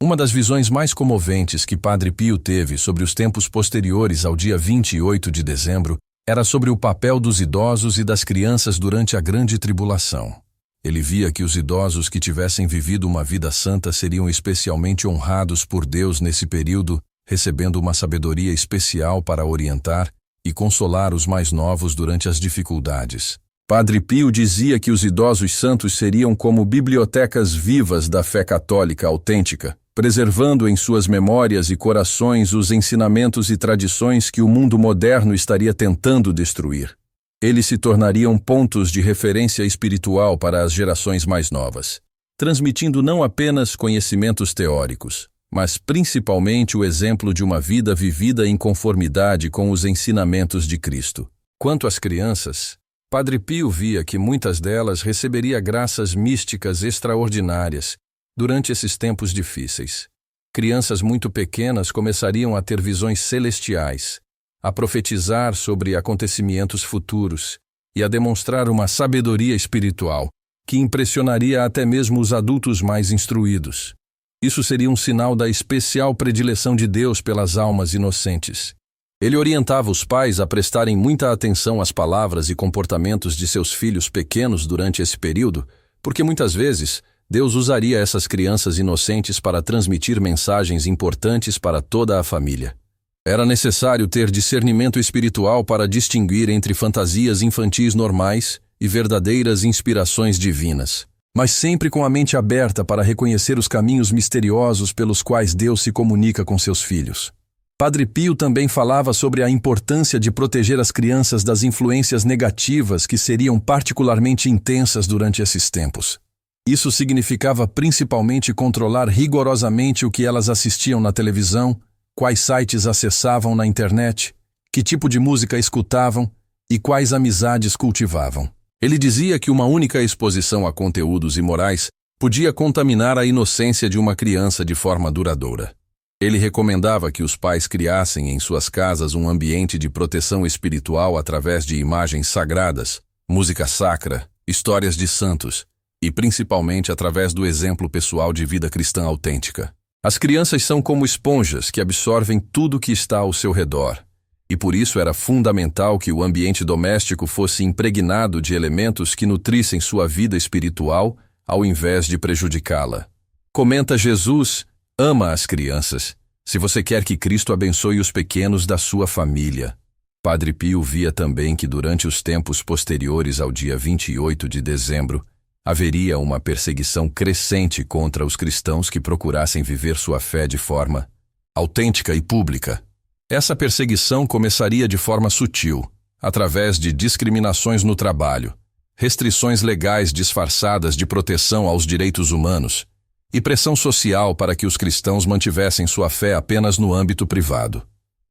Uma das visões mais comoventes que Padre Pio teve sobre os tempos posteriores ao dia 28 de dezembro era sobre o papel dos idosos e das crianças durante a grande tribulação. Ele via que os idosos que tivessem vivido uma vida santa seriam especialmente honrados por Deus nesse período, recebendo uma sabedoria especial para orientar e consolar os mais novos durante as dificuldades. Padre Pio dizia que os idosos santos seriam como bibliotecas vivas da fé católica autêntica, preservando em suas memórias e corações os ensinamentos e tradições que o mundo moderno estaria tentando destruir. Eles se tornariam pontos de referência espiritual para as gerações mais novas, transmitindo não apenas conhecimentos teóricos, mas principalmente o exemplo de uma vida vivida em conformidade com os ensinamentos de Cristo. Quanto às crianças, Padre Pio via que muitas delas receberiam graças místicas extraordinárias durante esses tempos difíceis. Crianças muito pequenas começariam a ter visões celestiais, a profetizar sobre acontecimentos futuros e a demonstrar uma sabedoria espiritual que impressionaria até mesmo os adultos mais instruídos. Isso seria um sinal da especial predileção de Deus pelas almas inocentes. Ele orientava os pais a prestarem muita atenção às palavras e comportamentos de seus filhos pequenos durante esse período, porque muitas vezes Deus usaria essas crianças inocentes para transmitir mensagens importantes para toda a família. Era necessário ter discernimento espiritual para distinguir entre fantasias infantis normais e verdadeiras inspirações divinas, mas sempre com a mente aberta para reconhecer os caminhos misteriosos pelos quais Deus se comunica com seus filhos. Padre Pio também falava sobre a importância de proteger as crianças das influências negativas que seriam particularmente intensas durante esses tempos. Isso significava principalmente controlar rigorosamente o que elas assistiam na televisão, quais sites acessavam na internet, que tipo de música escutavam e quais amizades cultivavam. Ele dizia que uma única exposição a conteúdos imorais podia contaminar a inocência de uma criança de forma duradoura. Ele recomendava que os pais criassem em suas casas um ambiente de proteção espiritual através de imagens sagradas, música sacra, histórias de santos e principalmente através do exemplo pessoal de vida cristã autêntica. As crianças são como esponjas que absorvem tudo que está ao seu redor, e por isso era fundamental que o ambiente doméstico fosse impregnado de elementos que nutrissem sua vida espiritual ao invés de prejudicá-la. Comenta Jesus: ama as crianças, se você quer que Cristo abençoe os pequenos da sua família. Padre Pio via também que durante os tempos posteriores ao dia 28 de dezembro, haveria uma perseguição crescente contra os cristãos que procurassem viver sua fé de forma autêntica e pública. Essa perseguição começaria de forma sutil, através de discriminações no trabalho, restrições legais disfarçadas de proteção aos direitos humanos, e pressão social para que os cristãos mantivessem sua fé apenas no âmbito privado.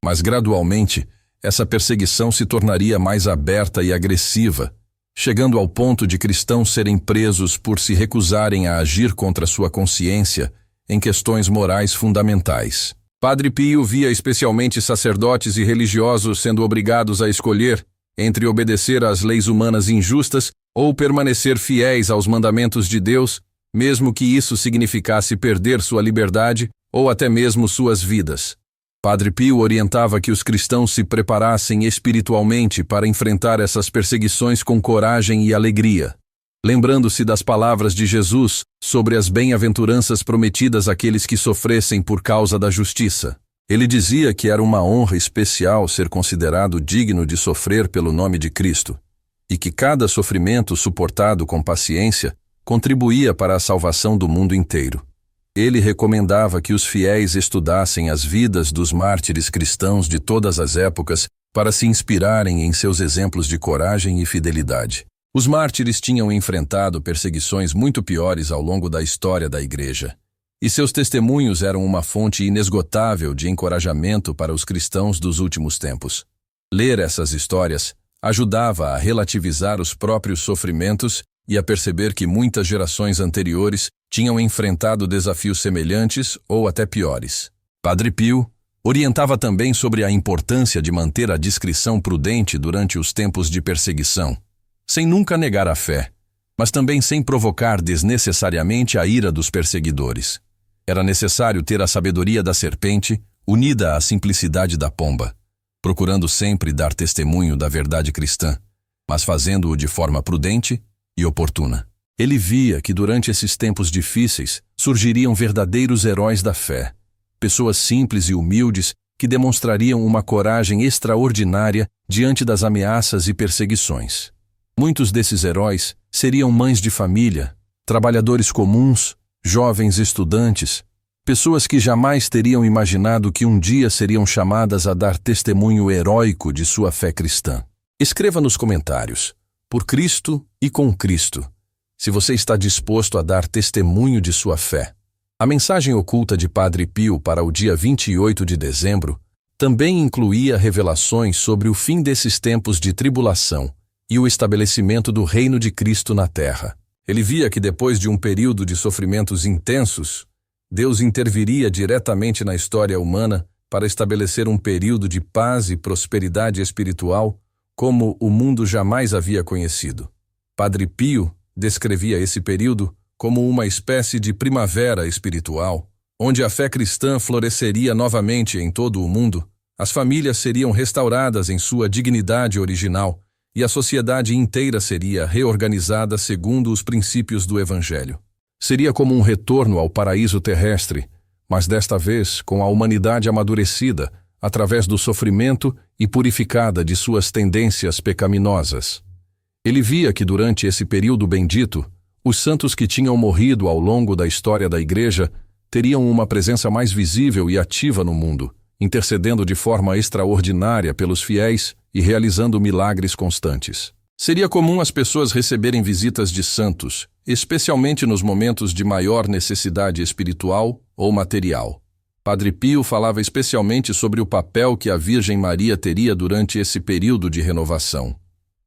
Mas gradualmente, essa perseguição se tornaria mais aberta e agressiva, chegando ao ponto de cristãos serem presos por se recusarem a agir contra sua consciência em questões morais fundamentais. Padre Pio via especialmente sacerdotes e religiosos sendo obrigados a escolher entre obedecer às leis humanas injustas ou permanecer fiéis aos mandamentos de Deus, mesmo que isso significasse perder sua liberdade ou até mesmo suas vidas. Padre Pio orientava que os cristãos se preparassem espiritualmente para enfrentar essas perseguições com coragem e alegria, lembrando-se das palavras de Jesus sobre as bem-aventuranças prometidas àqueles que sofressem por causa da justiça. Ele dizia que era uma honra especial ser considerado digno de sofrer pelo nome de Cristo, e que cada sofrimento suportado com paciência contribuía para a salvação do mundo inteiro. Ele recomendava que os fiéis estudassem as vidas dos mártires cristãos de todas as épocas para se inspirarem em seus exemplos de coragem e fidelidade. Os mártires tinham enfrentado perseguições muito piores ao longo da história da Igreja, e seus testemunhos eram uma fonte inesgotável de encorajamento para os cristãos dos últimos tempos. Ler essas histórias ajudava a relativizar os próprios sofrimentos e a perceber que muitas gerações anteriores tinham enfrentado desafios semelhantes ou até piores. Padre Pio orientava também sobre a importância de manter a discrição prudente durante os tempos de perseguição, sem nunca negar a fé, mas também sem provocar desnecessariamente a ira dos perseguidores. Era necessário ter a sabedoria da serpente unida à simplicidade da pomba, procurando sempre dar testemunho da verdade cristã, mas fazendo-o de forma prudente e oportuna. Ele via que durante esses tempos difíceis surgiriam verdadeiros heróis da fé, pessoas simples e humildes que demonstrariam uma coragem extraordinária diante das ameaças e perseguições. Muitos desses heróis seriam mães de família, trabalhadores comuns, jovens estudantes, pessoas que jamais teriam imaginado que um dia seriam chamadas a dar testemunho heróico de sua fé cristã. Escreva nos comentários, por Cristo e com Cristo, se você está disposto a dar testemunho de sua fé. A mensagem oculta de Padre Pio para o dia 28 de dezembro também incluía revelações sobre o fim desses tempos de tribulação e o estabelecimento do reino de Cristo na terra. Ele via que depois de um período de sofrimentos intensos, Deus interviria diretamente na história humana para estabelecer um período de paz e prosperidade espiritual como o mundo jamais havia conhecido. Padre Pio descrevia esse período como uma espécie de primavera espiritual, onde a fé cristã floresceria novamente em todo o mundo, as famílias seriam restauradas em sua dignidade original e a sociedade inteira seria reorganizada segundo os princípios do Evangelho. Seria como um retorno ao paraíso terrestre, mas desta vez com a humanidade amadurecida através do sofrimento e purificada de suas tendências pecaminosas. Ele via que durante esse período bendito, os santos que tinham morrido ao longo da história da Igreja teriam uma presença mais visível e ativa no mundo, intercedendo de forma extraordinária pelos fiéis e realizando milagres constantes. Seria comum as pessoas receberem visitas de santos, especialmente nos momentos de maior necessidade espiritual ou material. Padre Pio falava especialmente sobre o papel que a Virgem Maria teria durante esse período de renovação.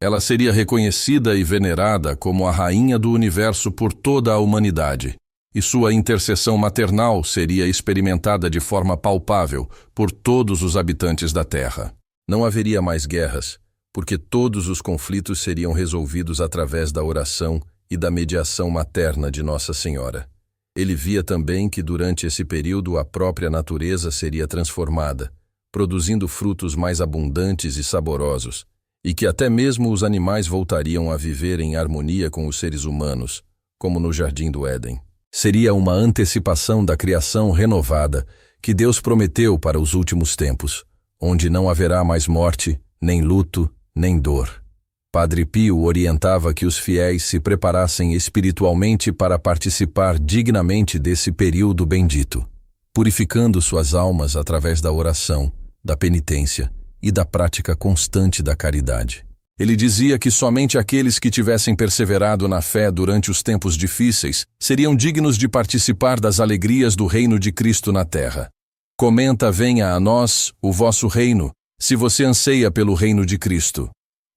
Ela seria reconhecida e venerada como a rainha do universo por toda a humanidade, e sua intercessão maternal seria experimentada de forma palpável por todos os habitantes da Terra. Não haveria mais guerras, porque todos os conflitos seriam resolvidos através da oração e da mediação materna de Nossa Senhora. Ele via também que durante esse período a própria natureza seria transformada, produzindo frutos mais abundantes e saborosos, e que até mesmo os animais voltariam a viver em harmonia com os seres humanos, como no Jardim do Éden. Seria uma antecipação da criação renovada que Deus prometeu para os últimos tempos, onde não haverá mais morte, nem luto, nem dor. Padre Pio orientava que os fiéis se preparassem espiritualmente para participar dignamente desse período bendito, purificando suas almas através da oração, da penitência e da prática constante da caridade. Ele dizia que somente aqueles que tivessem perseverado na fé durante os tempos difíceis seriam dignos de participar das alegrias do reino de Cristo na terra. Comenta: venha a nós o vosso reino, se você anseia pelo reino de Cristo.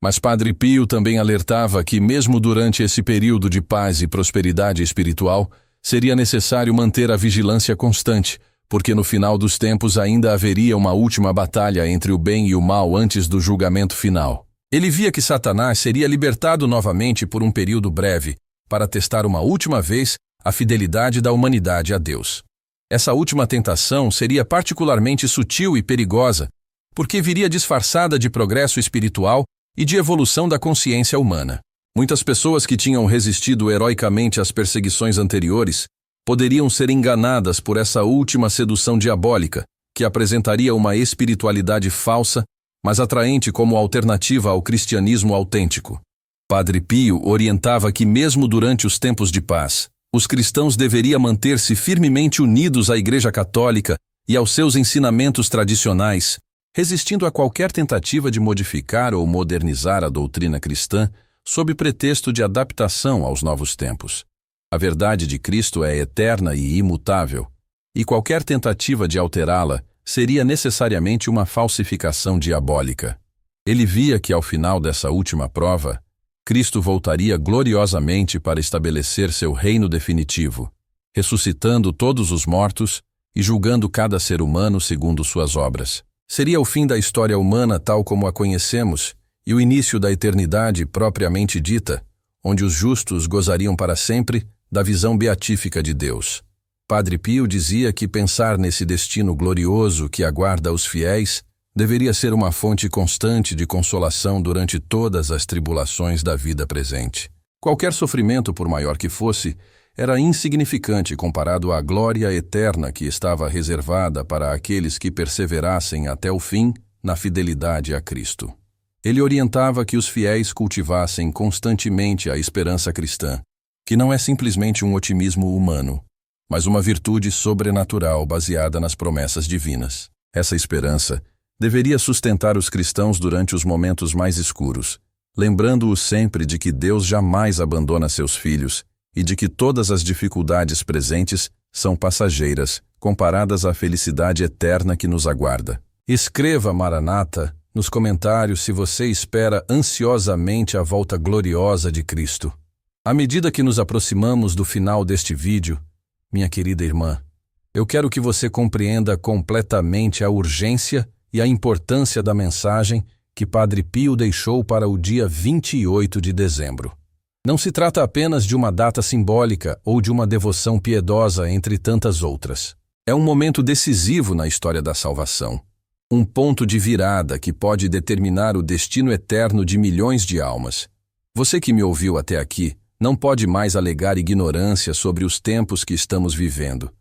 Mas Padre Pio também alertava que, mesmo durante esse período de paz e prosperidade espiritual, seria necessário manter a vigilância constante, porque no final dos tempos ainda haveria uma última batalha entre o bem e o mal antes do julgamento final. Ele via que Satanás seria libertado novamente por um período breve, para testar uma última vez a fidelidade da humanidade a Deus. Essa última tentação seria particularmente sutil e perigosa, porque viria disfarçada de progresso espiritual e de evolução da consciência humana. Muitas pessoas que tinham resistido heroicamente às perseguições anteriores poderiam ser enganadas por essa última sedução diabólica, que apresentaria uma espiritualidade falsa, mas atraente como alternativa ao cristianismo autêntico. Padre Pio orientava que mesmo durante os tempos de paz, os cristãos deveriam manter-se firmemente unidos à Igreja Católica e aos seus ensinamentos tradicionais, resistindo a qualquer tentativa de modificar ou modernizar a doutrina cristã sob pretexto de adaptação aos novos tempos. A verdade de Cristo é eterna e imutável, e qualquer tentativa de alterá-la seria necessariamente uma falsificação diabólica. Ele via que ao final dessa última prova, Cristo voltaria gloriosamente para estabelecer seu reino definitivo, ressuscitando todos os mortos e julgando cada ser humano segundo suas obras. Seria o fim da história humana tal como a conhecemos e o início da eternidade propriamente dita, onde os justos gozariam para sempre da visão beatífica de Deus. Padre Pio dizia que pensar nesse destino glorioso que aguarda os fiéis deveria ser uma fonte constante de consolação durante todas as tribulações da vida presente. Qualquer sofrimento, por maior que fosse, era insignificante comparado à glória eterna que estava reservada para aqueles que perseverassem até o fim na fidelidade a Cristo. Ele orientava que os fiéis cultivassem constantemente a esperança cristã, que não é simplesmente um otimismo humano, mas uma virtude sobrenatural baseada nas promessas divinas. Essa esperança deveria sustentar os cristãos durante os momentos mais escuros, lembrando-os sempre de que Deus jamais abandona seus filhos e de que todas as dificuldades presentes são passageiras, comparadas à felicidade eterna que nos aguarda. Escreva, Maranata, nos comentários se você espera ansiosamente a volta gloriosa de Cristo. À medida que nos aproximamos do final deste vídeo, minha querida irmã, eu quero que você compreenda completamente a urgência e a importância da mensagem que Padre Pio deixou para o dia 28 de dezembro. Não se trata apenas de uma data simbólica ou de uma devoção piedosa entre tantas outras. É um momento decisivo na história da salvação. Um ponto de virada que pode determinar o destino eterno de milhões de almas. Você que me ouviu até aqui não pode mais alegar ignorância sobre os tempos que estamos vivendo.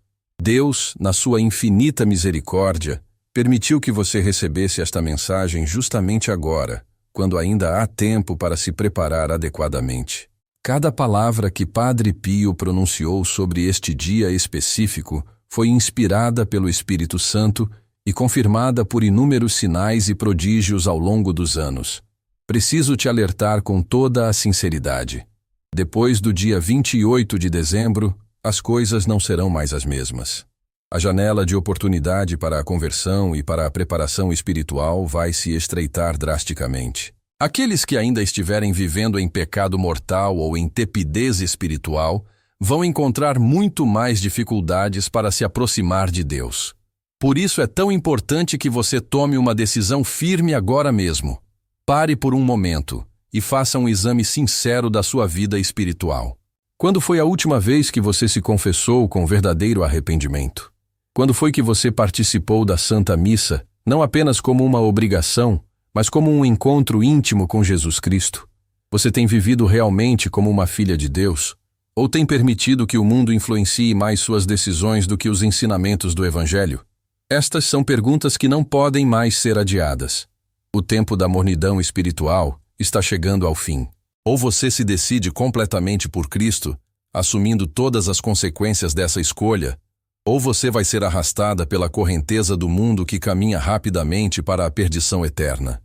Deus, na sua infinita misericórdia, permitiu que você recebesse esta mensagem justamente agora, quando ainda há tempo para se preparar adequadamente. Cada palavra que Padre Pio pronunciou sobre este dia específico foi inspirada pelo Espírito Santo e confirmada por inúmeros sinais e prodígios ao longo dos anos. Preciso te alertar com toda a sinceridade. Depois do dia 28 de dezembro, as coisas não serão mais as mesmas. A janela de oportunidade para a conversão e para a preparação espiritual vai se estreitar drasticamente. Aqueles que ainda estiverem vivendo em pecado mortal ou em tepidez espiritual vão encontrar muito mais dificuldades para se aproximar de Deus. Por isso é tão importante que você tome uma decisão firme agora mesmo. Pare por um momento e faça um exame sincero da sua vida espiritual. Quando foi a última vez que você se confessou com verdadeiro arrependimento? Quando foi que você participou da Santa Missa, não apenas como uma obrigação, mas como um encontro íntimo com Jesus Cristo? Você tem vivido realmente como uma filha de Deus? Ou tem permitido que o mundo influencie mais suas decisões do que os ensinamentos do Evangelho? Estas são perguntas que não podem mais ser adiadas. O tempo da mornidão espiritual está chegando ao fim. Ou você se decide completamente por Cristo, assumindo todas as consequências dessa escolha, ou você vai ser arrastada pela correnteza do mundo que caminha rapidamente para a perdição eterna.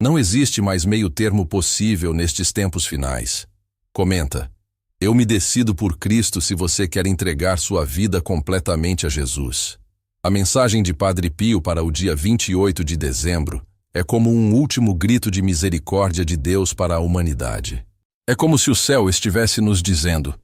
Não existe mais meio termo possível nestes tempos finais. Comenta: eu me decido por Cristo se você quer entregar sua vida completamente a Jesus. A mensagem de Padre Pio para o dia 28 de dezembro é como um último grito de misericórdia de Deus para a humanidade. É como se o céu estivesse nos dizendo: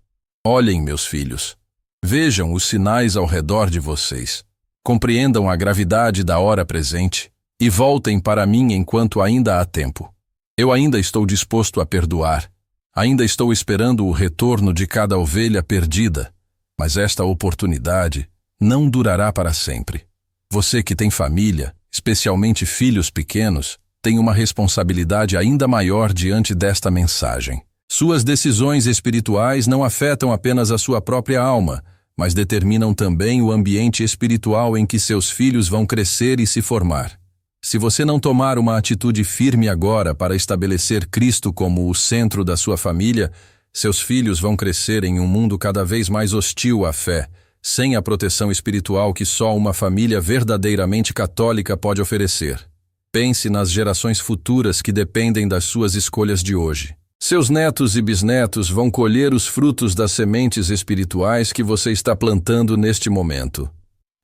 olhem, meus filhos, vejam os sinais ao redor de vocês, compreendam a gravidade da hora presente e voltem para mim enquanto ainda há tempo. Eu ainda estou disposto a perdoar, ainda estou esperando o retorno de cada ovelha perdida, mas esta oportunidade não durará para sempre. Você que tem família, especialmente filhos pequenos, tem uma responsabilidade ainda maior diante desta mensagem. Suas decisões espirituais não afetam apenas a sua própria alma, mas determinam também o ambiente espiritual em que seus filhos vão crescer e se formar. Se você não tomar uma atitude firme agora para estabelecer Cristo como o centro da sua família, seus filhos vão crescer em um mundo cada vez mais hostil à fé, sem a proteção espiritual que só uma família verdadeiramente católica pode oferecer. Pense nas gerações futuras que dependem das suas escolhas de hoje. Seus netos e bisnetos vão colher os frutos das sementes espirituais que você está plantando neste momento.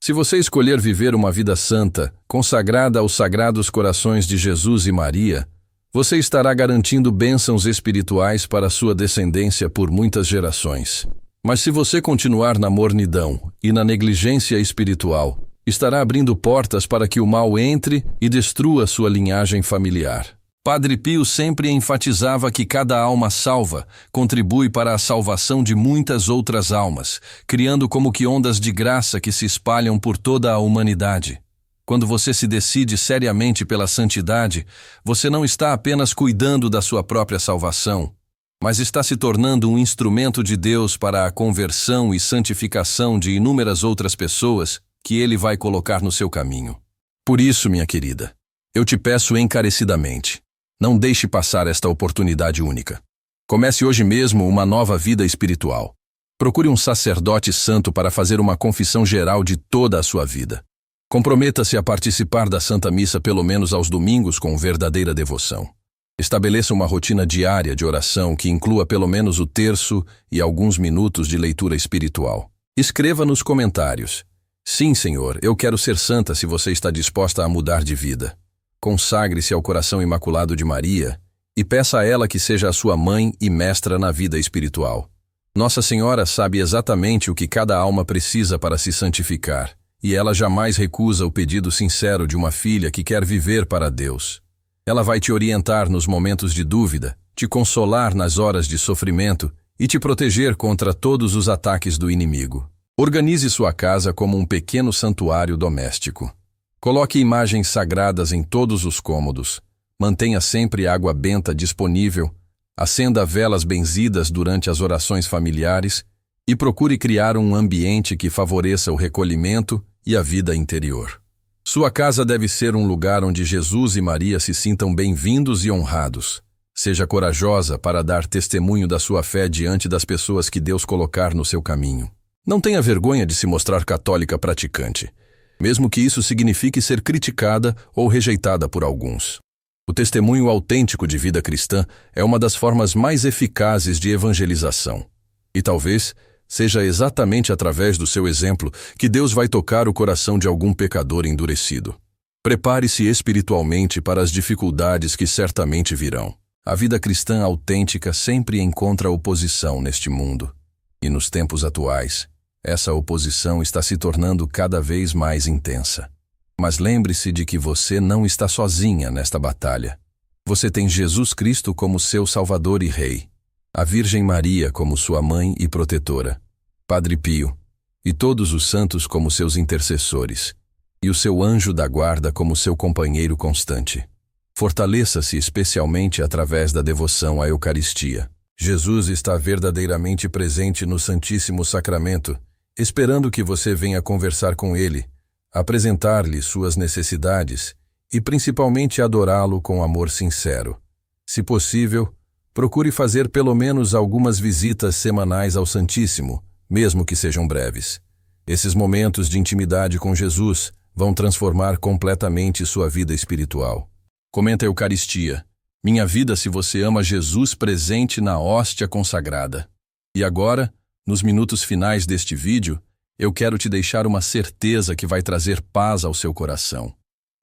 Se você escolher viver uma vida santa, consagrada aos sagrados corações de Jesus e Maria, você estará garantindo bênçãos espirituais para sua descendência por muitas gerações. Mas se você continuar na mornidão e na negligência espiritual, estará abrindo portas para que o mal entre e destrua sua linhagem familiar. Padre Pio sempre enfatizava que cada alma salva contribui para a salvação de muitas outras almas, criando como que ondas de graça que se espalham por toda a humanidade. Quando você se decide seriamente pela santidade, você não está apenas cuidando da sua própria salvação, mas está se tornando um instrumento de Deus para a conversão e santificação de inúmeras outras pessoas que Ele vai colocar no seu caminho. Por isso, minha querida, eu te peço encarecidamente, não deixe passar esta oportunidade única. Comece hoje mesmo uma nova vida espiritual. Procure um sacerdote santo para fazer uma confissão geral de toda a sua vida. Comprometa-se a participar da Santa Missa pelo menos aos domingos com verdadeira devoção. Estabeleça uma rotina diária de oração que inclua pelo menos o terço e alguns minutos de leitura espiritual. Escreva nos comentários: "Sim, Senhor, eu quero ser santa", se você está disposta a mudar de vida. Consagre-se ao coração imaculado de Maria e peça a ela que seja a sua mãe e mestra na vida espiritual. Nossa Senhora sabe exatamente o que cada alma precisa para se santificar, e ela jamais recusa o pedido sincero de uma filha que quer viver para Deus. Ela vai te orientar nos momentos de dúvida, te consolar nas horas de sofrimento e te proteger contra todos os ataques do inimigo. Organize sua casa como um pequeno santuário doméstico. Coloque imagens sagradas em todos os cômodos. Mantenha sempre água benta disponível. Acenda velas benzidas durante as orações familiares e procure criar um ambiente que favoreça o recolhimento e a vida interior. Sua casa deve ser um lugar onde Jesus e Maria se sintam bem-vindos e honrados. Seja corajosa para dar testemunho da sua fé diante das pessoas que Deus colocar no seu caminho. Não tenha vergonha de se mostrar católica praticante, mesmo que isso signifique ser criticada ou rejeitada por alguns. O testemunho autêntico de vida cristã é uma das formas mais eficazes de evangelização. E talvez seja exatamente através do seu exemplo que Deus vai tocar o coração de algum pecador endurecido. Prepare-se espiritualmente para as dificuldades que certamente virão. A vida cristã autêntica sempre encontra oposição neste mundo. E nos tempos atuais, essa oposição está se tornando cada vez mais intensa. Mas lembre-se de que você não está sozinha nesta batalha. Você tem Jesus Cristo como seu Salvador e Rei, a Virgem Maria como sua mãe e protetora, Padre Pio e todos os santos como seus intercessores, e o seu anjo da guarda como seu companheiro constante. Fortaleça-se especialmente através da devoção à Eucaristia. Jesus está verdadeiramente presente no Santíssimo Sacramento, esperando que você venha conversar com Ele, apresentar-lhe suas necessidades e principalmente adorá-lo com amor sincero. Se possível, procure fazer pelo menos algumas visitas semanais ao Santíssimo, mesmo que sejam breves. Esses momentos de intimidade com Jesus vão transformar completamente sua vida espiritual. Comenta a Eucaristia: "Minha vida se você ama Jesus presente na hóstia consagrada." E agora, nos minutos finais deste vídeo, eu quero te deixar uma certeza que vai trazer paz ao seu coração.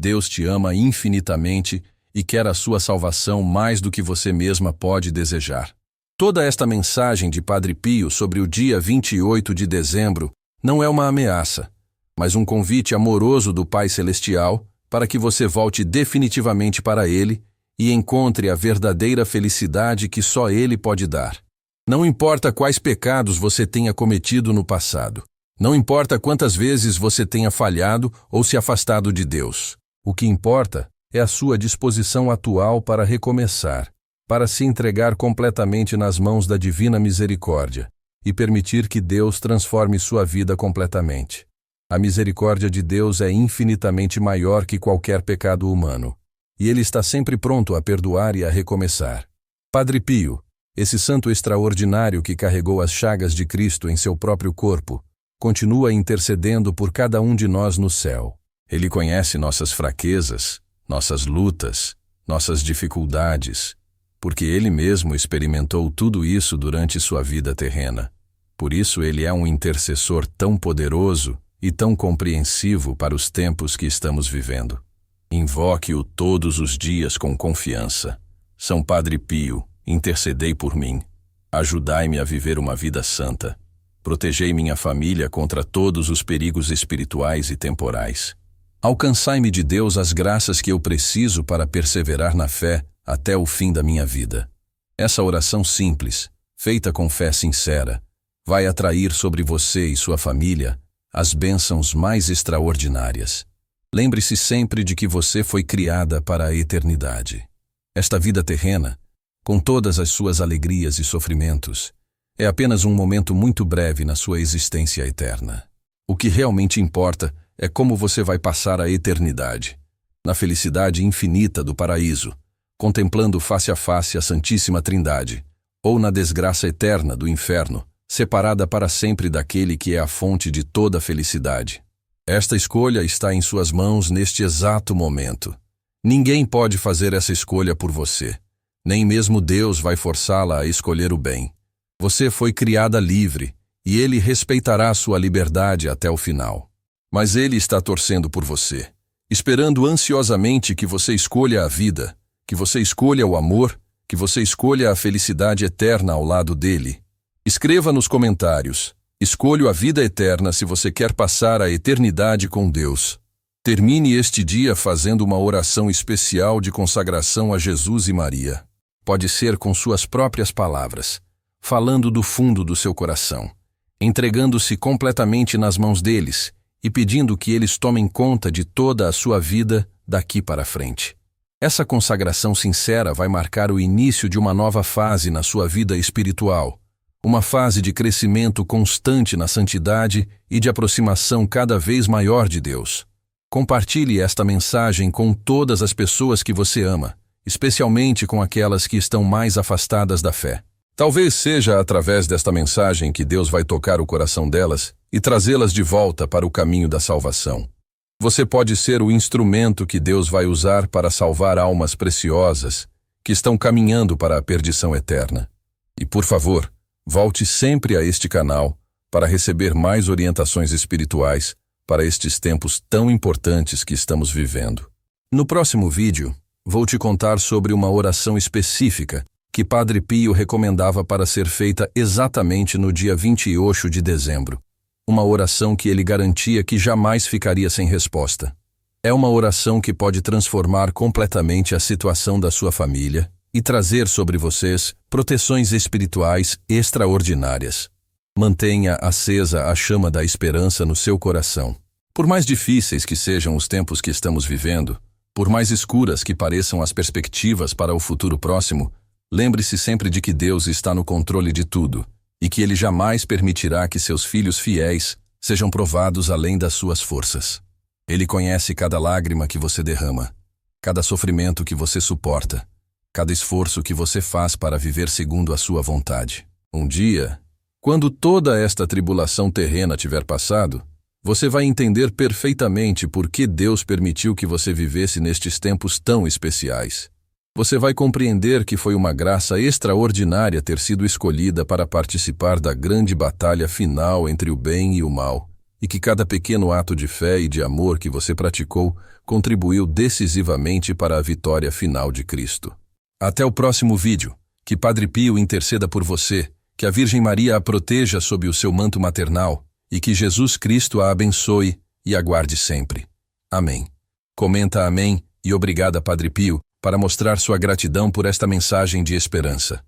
Deus te ama infinitamente e quer a sua salvação mais do que você mesma pode desejar. Toda esta mensagem de Padre Pio sobre o dia 28 de dezembro não é uma ameaça, mas um convite amoroso do Pai Celestial para que você volte definitivamente para Ele e encontre a verdadeira felicidade que só Ele pode dar. Não importa quais pecados você tenha cometido no passado. Não importa quantas vezes você tenha falhado ou se afastado de Deus. O que importa é a sua disposição atual para recomeçar, para se entregar completamente nas mãos da Divina Misericórdia e permitir que Deus transforme sua vida completamente. A misericórdia de Deus é infinitamente maior que qualquer pecado humano, e Ele está sempre pronto a perdoar e a recomeçar. Padre Pio, esse santo extraordinário que carregou as chagas de Cristo em seu próprio corpo, continua intercedendo por cada um de nós no céu. Ele conhece nossas fraquezas, nossas lutas, nossas dificuldades, porque Ele mesmo experimentou tudo isso durante sua vida terrena. Por isso Ele é um intercessor tão poderoso e tão compreensivo para os tempos que estamos vivendo. Invoque-o todos os dias com confiança. São Padre Pio, intercedei por mim. Ajudai-me a viver uma vida santa. Protegei minha família contra todos os perigos espirituais e temporais. Alcançai-me de Deus as graças que eu preciso para perseverar na fé até o fim da minha vida. Essa oração simples, feita com fé sincera, vai atrair sobre você e sua família as bênçãos mais extraordinárias. Lembre-se sempre de que você foi criada para a eternidade. Esta vida terrena, com todas as suas alegrias e sofrimentos, é apenas um momento muito breve na sua existência eterna. O que realmente importa é como você vai passar a eternidade, na felicidade infinita do paraíso, contemplando face a face a Santíssima Trindade, ou na desgraça eterna do inferno, separada para sempre daquele que é a fonte de toda a felicidade. Esta escolha está em suas mãos neste exato momento. Ninguém pode fazer essa escolha por você. Nem mesmo Deus vai forçá-la a escolher o bem. Você foi criada livre, e Ele respeitará sua liberdade até o final. Mas Ele está torcendo por você, esperando ansiosamente que você escolha a vida, que você escolha o amor, que você escolha a felicidade eterna ao lado dele. Escreva nos comentários: escolho a vida eterna se você quer passar a eternidade com Deus. Termine este dia fazendo uma oração especial de consagração a Jesus e Maria. Pode ser com suas próprias palavras, falando do fundo do seu coração, entregando-se completamente nas mãos deles e pedindo que eles tomem conta de toda a sua vida daqui para frente. Essa consagração sincera vai marcar o início de uma nova fase na sua vida espiritual, uma fase de crescimento constante na santidade e de aproximação cada vez maior de Deus. Compartilhe esta mensagem com todas as pessoas que você ama, especialmente com aquelas que estão mais afastadas da fé. Talvez seja através desta mensagem que Deus vai tocar o coração delas e trazê-las de volta para o caminho da salvação. Você pode ser o instrumento que Deus vai usar para salvar almas preciosas que estão caminhando para a perdição eterna. E, por favor, volte sempre a este canal para receber mais orientações espirituais para estes tempos tão importantes que estamos vivendo. No próximo vídeo, vou te contar sobre uma oração específica que Padre Pio recomendava para ser feita exatamente no dia 28 de dezembro. Uma oração que ele garantia que jamais ficaria sem resposta. É uma oração que pode transformar completamente a situação da sua família e trazer sobre vocês proteções espirituais extraordinárias. Mantenha acesa a chama da esperança no seu coração. Por mais difíceis que sejam os tempos que estamos vivendo, por mais escuras que pareçam as perspectivas para o futuro próximo, lembre-se sempre de que Deus está no controle de tudo e que Ele jamais permitirá que seus filhos fiéis sejam provados além das suas forças. Ele conhece cada lágrima que você derrama, cada sofrimento que você suporta, cada esforço que você faz para viver segundo a sua vontade. Um dia, quando toda esta tribulação terrena tiver passado, você vai entender perfeitamente por que Deus permitiu que você vivesse nestes tempos tão especiais. Você vai compreender que foi uma graça extraordinária ter sido escolhida para participar da grande batalha final entre o bem e o mal, e que cada pequeno ato de fé e de amor que você praticou contribuiu decisivamente para a vitória final de Cristo. Até o próximo vídeo. Que Padre Pio interceda por você, que a Virgem Maria a proteja sob o seu manto maternal e que Jesus Cristo a abençoe e a guarde sempre. Amém. Comenta amém e obrigada, Padre Pio, para mostrar sua gratidão por esta mensagem de esperança.